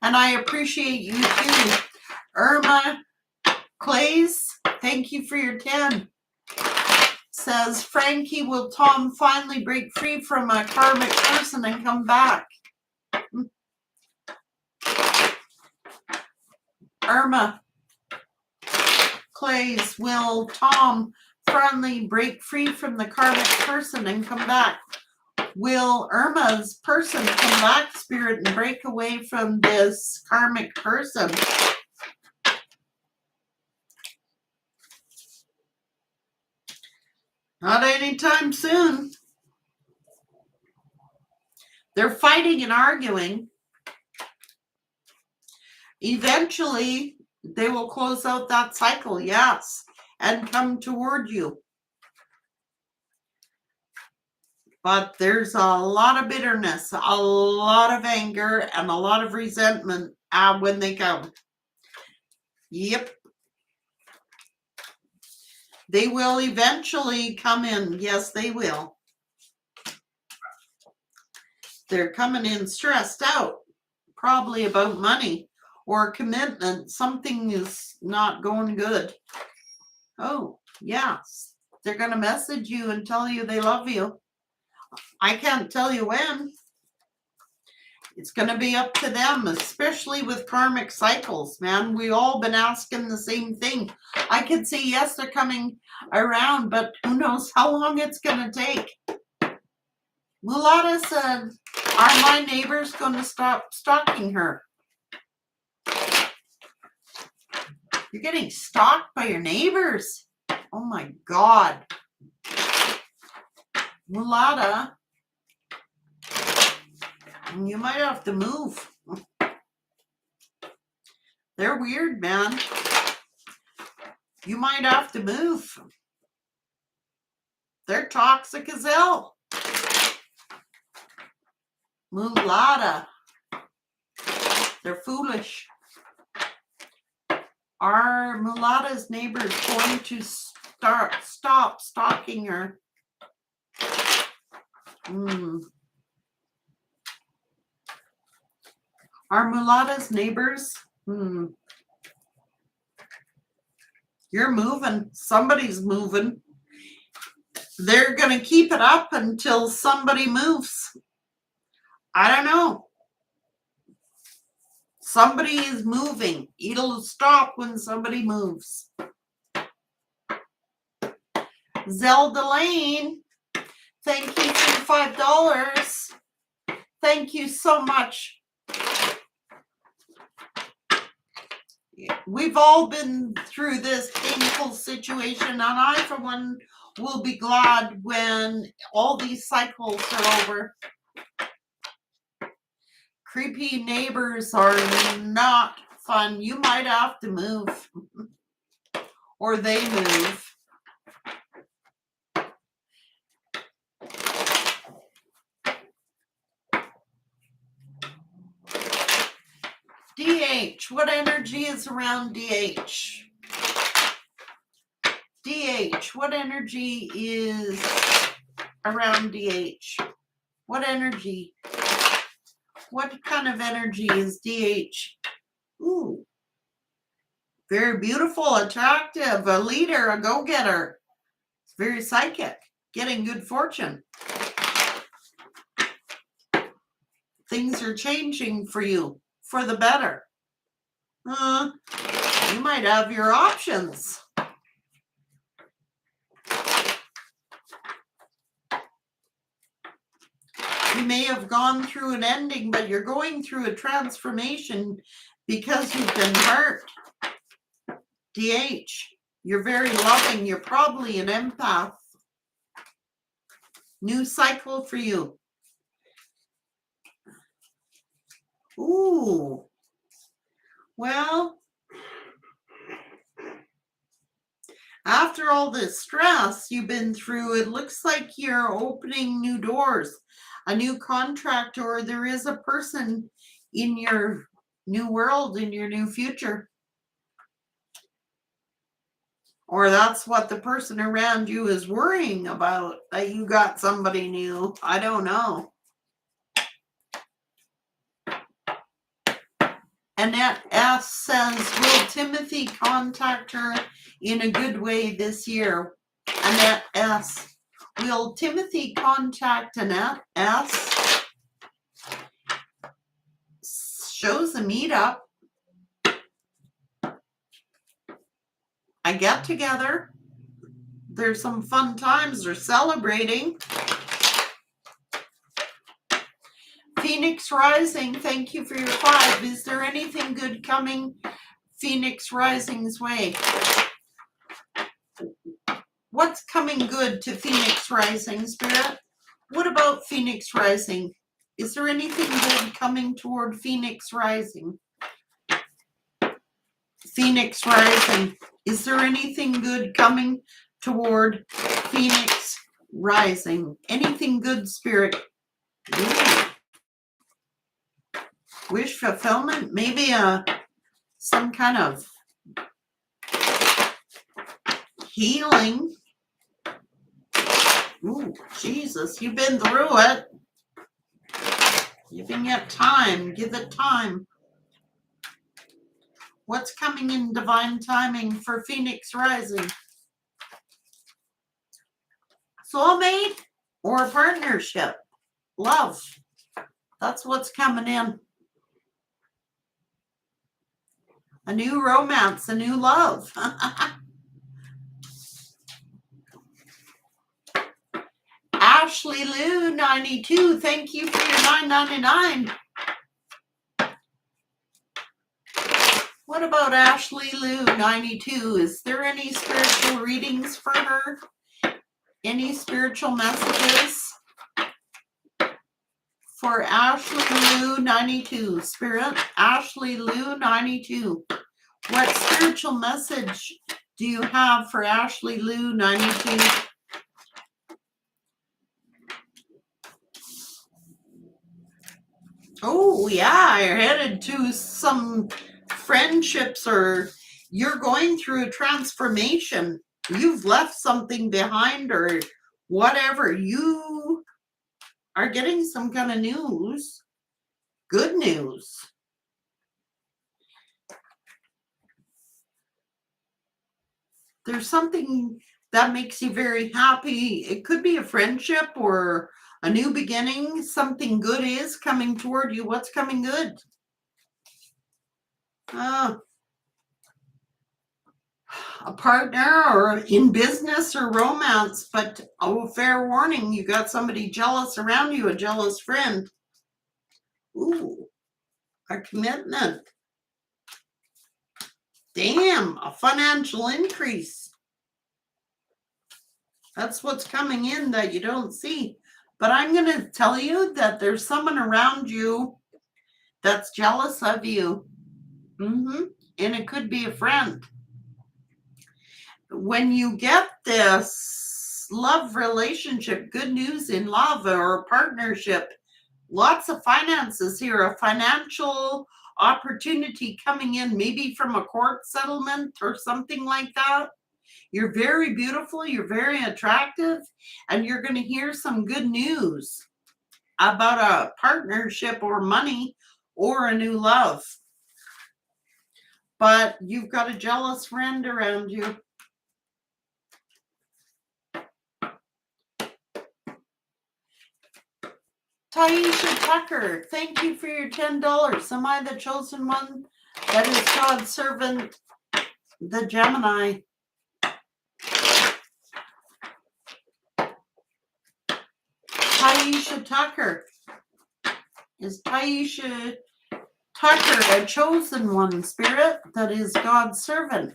And I appreciate you too. Irma Clays, thank you for your 10. Says, Frankie, will Tom finally break free from a karmic person and come back? Irma Clays, will Tom finally break free from the karmic person and come back? Will Irma's person come back, Spirit, and break away from this karmic person? Not anytime soon. They're fighting and arguing. Eventually, they will close out that cycle, yes, and come toward you. But there's a lot of bitterness, a lot of anger, and a lot of resentment when they come. Yep. They will eventually come in. Yes, they will. They're coming in stressed out, probably about money or commitment. Something is not going good. Oh, yes. They're going to message you and tell you they love you. I can't tell you when. It's going to be up to them, especially with karmic cycles, man. We all been asking the same thing. I could say, yes, they're coming around, but who knows how long it's going to take. Mulata said, are my neighbors going to stop stalking her? You're getting stalked by your neighbors? Oh my God. Mulata, you might have to move. They're weird, man. You might have to move. They're toxic as hell. Mulata. They're foolish. Are Mulata's neighbors going to stop stalking her? Are Mulata's neighbors? You're moving. Somebody's moving. They're going to keep it up until somebody moves. I don't know. Somebody is moving. It'll stop when somebody moves. Zelda Lane, thank you for $5. Thank you so much. We've all been through this painful situation, and I, for one, will be glad when all these cycles are over. Creepy neighbors are not fun. You might have to move, or they move. DH, what energy is around DH? DH, what energy is around DH? What energy? What kind of energy is DH? Ooh, very beautiful, attractive, a leader, a go-getter. It's very psychic, getting good fortune. Things are changing for you for the better. You might have your options. You may have gone through an ending, but you're going through a transformation because you've been hurt. DH, you're very loving. You're probably an empath. New cycle for you. Ooh. Well, After all this stress you've been through, it looks like you're opening new doors, a new contract, or there is a person in your new world, in your new future. Or that's what the person around you is worrying about, that you got somebody new. I don't know. Annette S. says, will Timothy contact her in a good way this year? Annette S. Will Timothy contact Annette S? Shows a meetup, a get together. There's some fun times. They're celebrating. Phoenix Rising, thank you for your 5. Is there anything good coming Phoenix Rising's way? What's coming good to Phoenix Rising, Spirit? What about Phoenix Rising? Is there anything good coming toward Phoenix Rising? Phoenix Rising. Is there anything good coming toward Phoenix Rising? Anything good, Spirit? Ooh. Wish fulfillment? Maybe some kind of healing. Ooh, Jesus, you've been through it. Giving it time. Give it time. What's coming in divine timing for Phoenix Rising? Soulmate or partnership? Love. That's what's coming in. A new romance, a new love. Ashley Lou 92, thank you for your $9.99. What about Ashley Lou 92? Is there any spiritual readings for her? Any spiritual messages for Ashley Lou 92? Spirit, Ashley Lou 92. What spiritual message do you have for Ashley Lou 92? Oh, yeah, you're headed to some friendships, or you're going through a transformation. You've left something behind, or whatever. You are getting some kind of news. Good news. There's something that makes you very happy. It could be a friendship or a new beginning. Something good is coming toward you. What's coming good? A partner, or in business or romance, but oh, fair warning, you got somebody jealous around you, a jealous friend. Ooh, a commitment. Damn, a financial increase. That's what's coming in that you don't see. But I'm going to tell you that there's someone around you that's jealous of you. And it could be a friend. When you get this love relationship, good news in love or a partnership, lots of finances here, a financial opportunity coming in, maybe from a court settlement or something like that. You're very beautiful, you're very attractive, and you're going to hear some good news about a partnership or money or a new love. But you've got a jealous friend around you. Taisha Tucker, thank you for your $10. Am I the chosen one? That is God's servant, the Gemini. Taisha Tucker. Is Taisha Tucker a chosen one, Spirit? That is God's servant.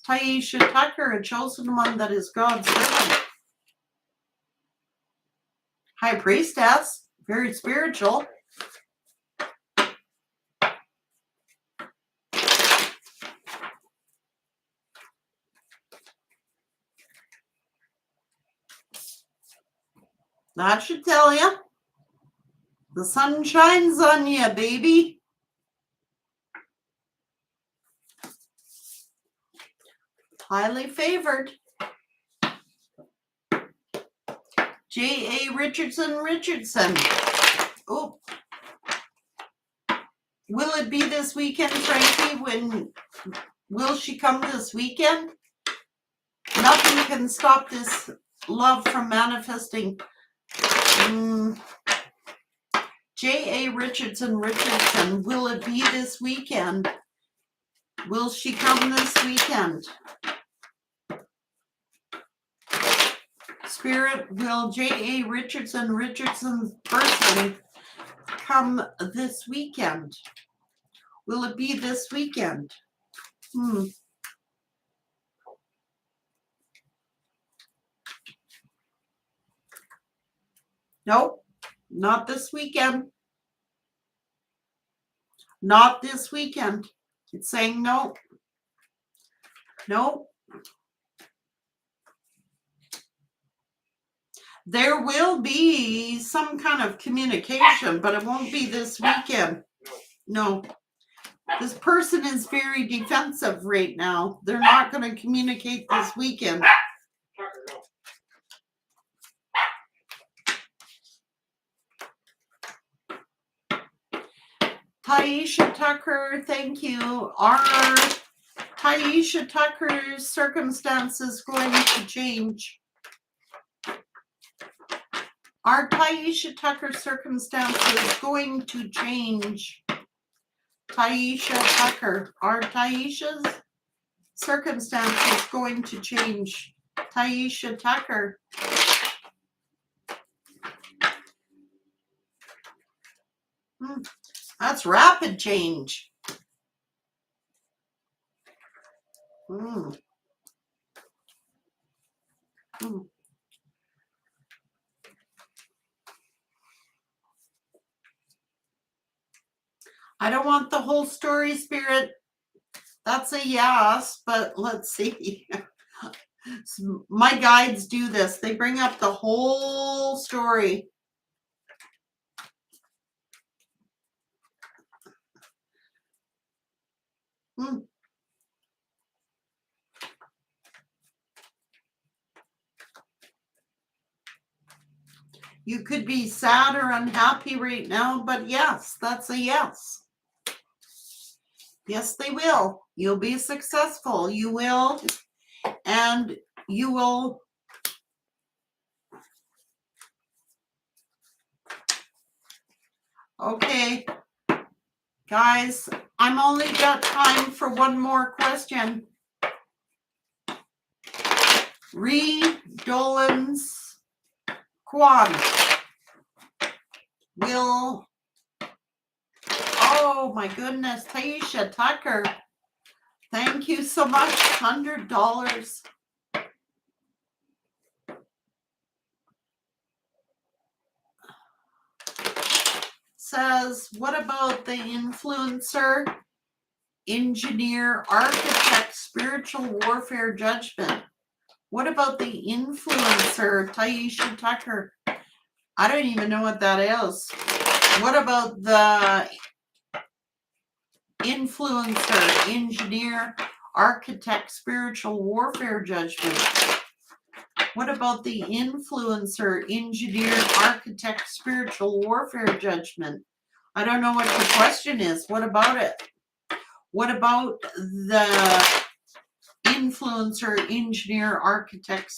Taisha Tucker, a chosen one that is God's servant. High Priestess, very spiritual. That should tell you. The sun shines on you, baby. Highly favored. J.A. Richardson. Oh. Will it be this weekend, Frankie? Will she come this weekend? Nothing can stop this love from manifesting. J.A. Richardson. Will it be this weekend? Will she come this weekend? Spirit, will J.A. Richardson's person come this weekend? Will it be this weekend? Nope, not this weekend. Not this weekend. It's saying no. No. There will be some kind of communication, but it won't be this weekend. No. This person is very defensive right now. They're not going to communicate this weekend. Taisha Tucker, thank you. Are Taisha Tucker's circumstances going to change? Are Taisha Tucker's circumstances going to change? Taisha Tucker, are Taisha's circumstances going to change? Taisha Tucker. That's rapid change. I don't want the whole story, Spirit. That's a yes, but let's see. My guides do this. They bring up the whole story. You could be sad or unhappy right now, but yes, that's a yes. Yes, they will. You'll be successful. You will. And you will. Okay. Guys, I'm only got time for one more question. Dolans Kwan will. Oh my goodness, Taisha Tucker. Thank you so much. $100. Says, what about the influencer, engineer, architect, spiritual warfare judgment? What about the influencer, Taisha Tucker? I don't even know what that is. What about the influencer, engineer, architect, spiritual warfare judgment? What about the influencer, engineer, architect, spiritual warfare judgment? I don't know what the question is. What about it? What about the influencer, engineer, architect,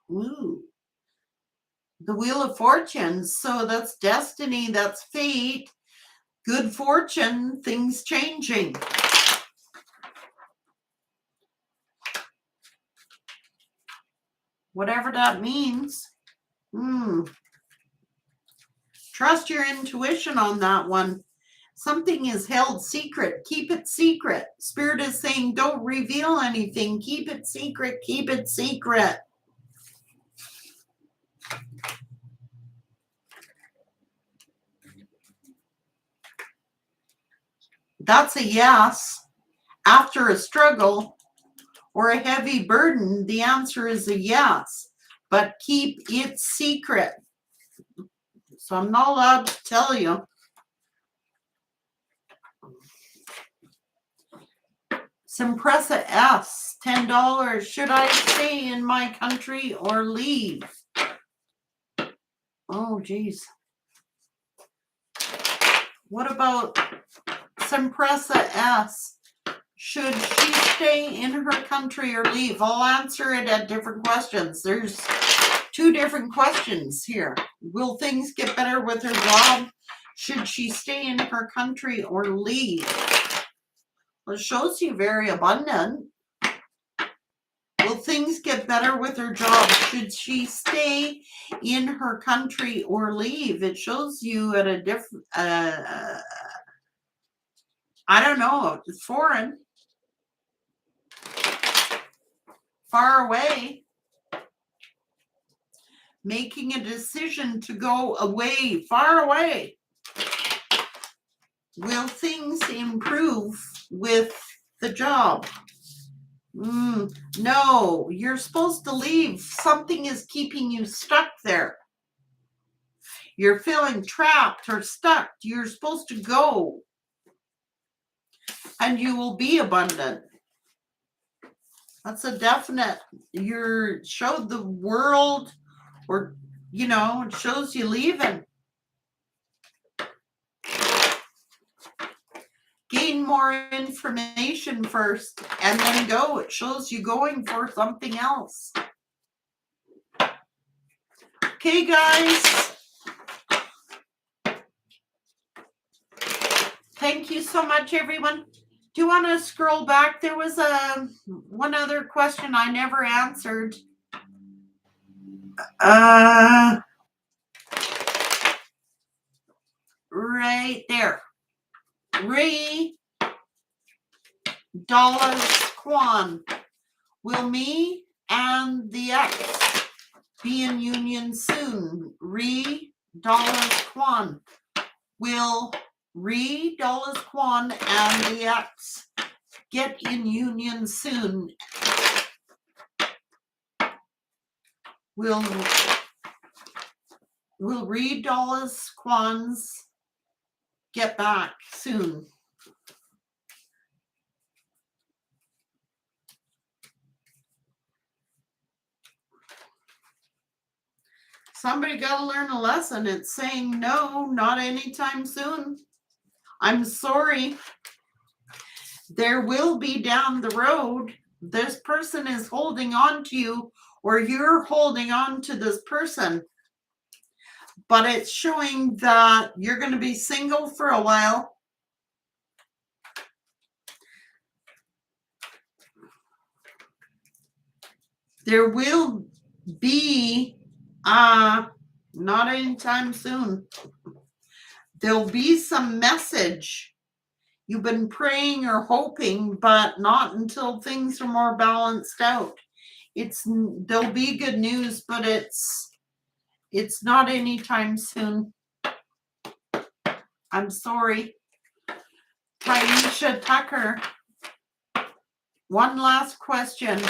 the Wheel of Fortune. So that's destiny, that's fate, good fortune, things changing. Whatever that means. Trust your intuition on that one. Something is held secret. Keep it secret. Spirit is saying, don't reveal anything. Keep it secret. Keep it secret. That's a yes. After a struggle or a heavy burden, the answer is a yes. But keep it secret. So I'm not allowed to tell you. Simpressa S, $10. Should I stay in my country or leave? Oh, geez. What about Simpressa S? Should she stay in her country or leave? I'll answer it at different questions. There's two different questions here. Will things get better with her job? Should she stay in her country or leave? Well, it shows you very abundant. Will things get better with her job? Should she stay in her country or leave? It shows you at a different, I don't know, foreign, far away, making a decision to go away, far away. Will things improve with the job? No, you're supposed to leave. Something is keeping you stuck there. You're feeling trapped or stuck. You're supposed to go. And you will be abundant. That's a definite. You're showed the world, or, it shows you leaving. Gain more information first and then go. It shows you going for something else. Okay, guys. Thank you so much, everyone. Do you want to scroll back? There was one other question I never answered. Right there. Kwan. Will me and the ex be in union soon? Kwan. Will Kwan and the ex get in union soon? Will Kwans get back soon? Somebody got to learn a lesson. It's saying no, not anytime soon. I'm sorry. There will be down the road. This person is holding on to you, or you're holding on to this person. But it's showing that you're going to be single for a while. There will be, not anytime soon. There'll be some message. You've been praying or hoping, but not until things are more balanced out. There'll be good news, but it's not anytime soon. I'm sorry. Taisha Tucker. One last question.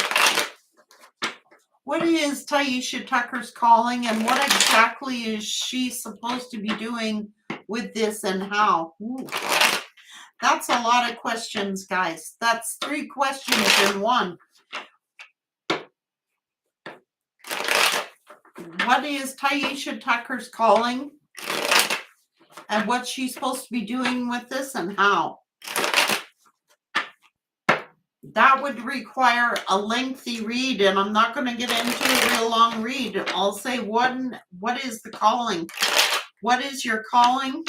What is Taisha Tucker's calling, and what exactly is she supposed to be doing with this, and how? Ooh. That's a lot of questions, guys. That's 3 questions in one. What is Taisha Tucker's calling? And what's she supposed to be doing with this, and how? That would require a lengthy read, and I'm not going to get into a real long read. I'll say what is the calling? What is your calling?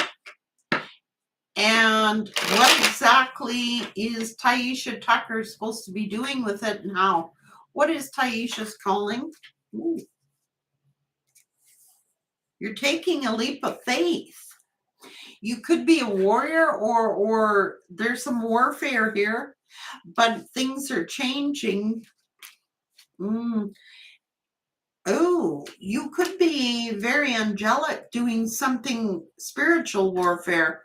And what exactly is Taisha Tucker supposed to be doing with it, and how? What is Taisha's calling? Ooh. You're taking a leap of faith. You could be a warrior, or there's some warfare here, but things are changing. Oh, you could be very angelic doing something spiritual warfare,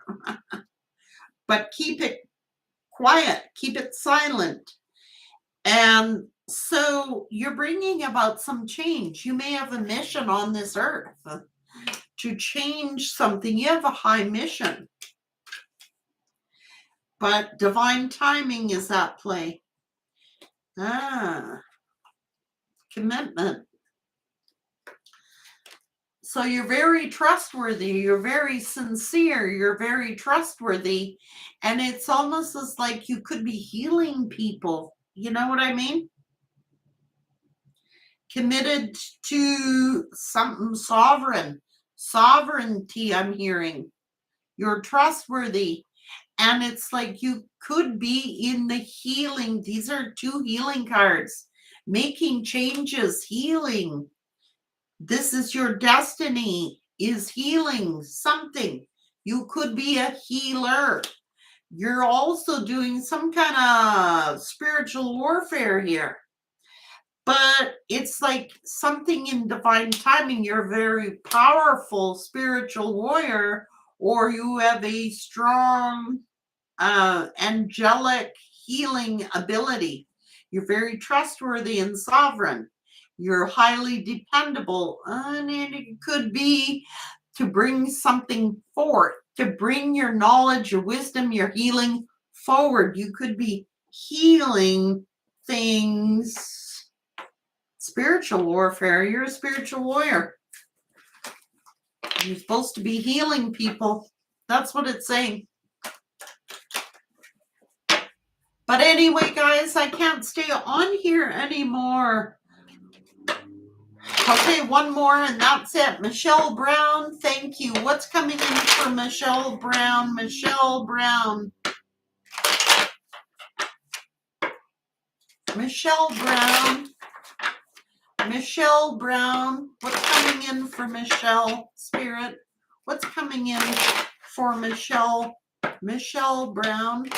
but keep it quiet, keep it silent. And so you're bringing about some change. You may have a mission on this earth to change something. You have a high mission. But divine timing is at play. Commitment. So you're very trustworthy. You're very sincere. You're very trustworthy. And it's almost as like you could be healing people. You know what I mean? Committed to something sovereign. Sovereignty, I'm hearing. You're trustworthy. And it's like you could be in the healing. These are 2 healing cards. Making changes, healing. This is your destiny, is healing something. You could be a healer. You're also doing some kind of spiritual warfare here. But it's like something in divine timing. You're a very powerful spiritual warrior, or you have a strong angelic healing ability. You're very trustworthy and sovereign. You're highly dependable, and it could be to bring something forth, to bring your knowledge, your wisdom, your healing forward. You could be healing things. Spiritual warfare. You're a spiritual warrior. You're supposed to be healing people. That's what it's saying. But anyway, guys, I can't stay on here anymore. Okay, one more and that's it. Michelle Brown, thank you. What's coming in for Michelle Brown? Michelle Brown. Michelle Brown. Michelle Brown. What's coming in for Michelle, Spirit? What's coming in for Michelle? Michelle Brown.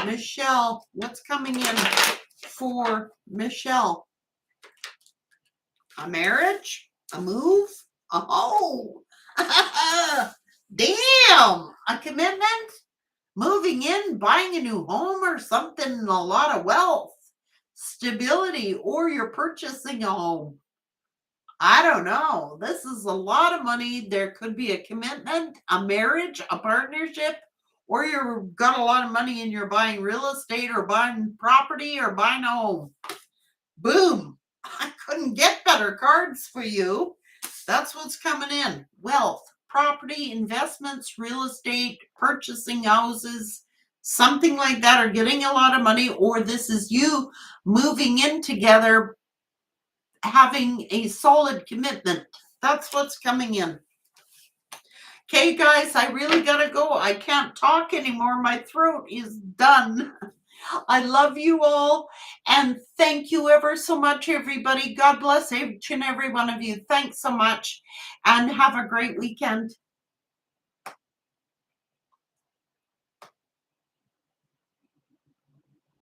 Michelle, what's coming in for Michelle? A marriage? A move? Oh, damn! A commitment? Moving in, buying a new home or something, a lot of wealth, stability, or you're purchasing a home. I don't know. This is a lot of money. There could be a commitment, a marriage, a partnership, or you've got a lot of money and you're buying real estate or buying property or buying a home. Boom. I couldn't get better cards for you. That's what's coming in. Wealth, property, investments, real estate, purchasing houses, something like that, or getting a lot of money, or this is you moving in together, having a solid commitment. That's what's coming in. Okay, guys, I really gotta go. I can't talk anymore. My throat is done. I love you all, and thank you ever so much, everybody. God bless each and every one of you. Thanks so much, and have a great weekend.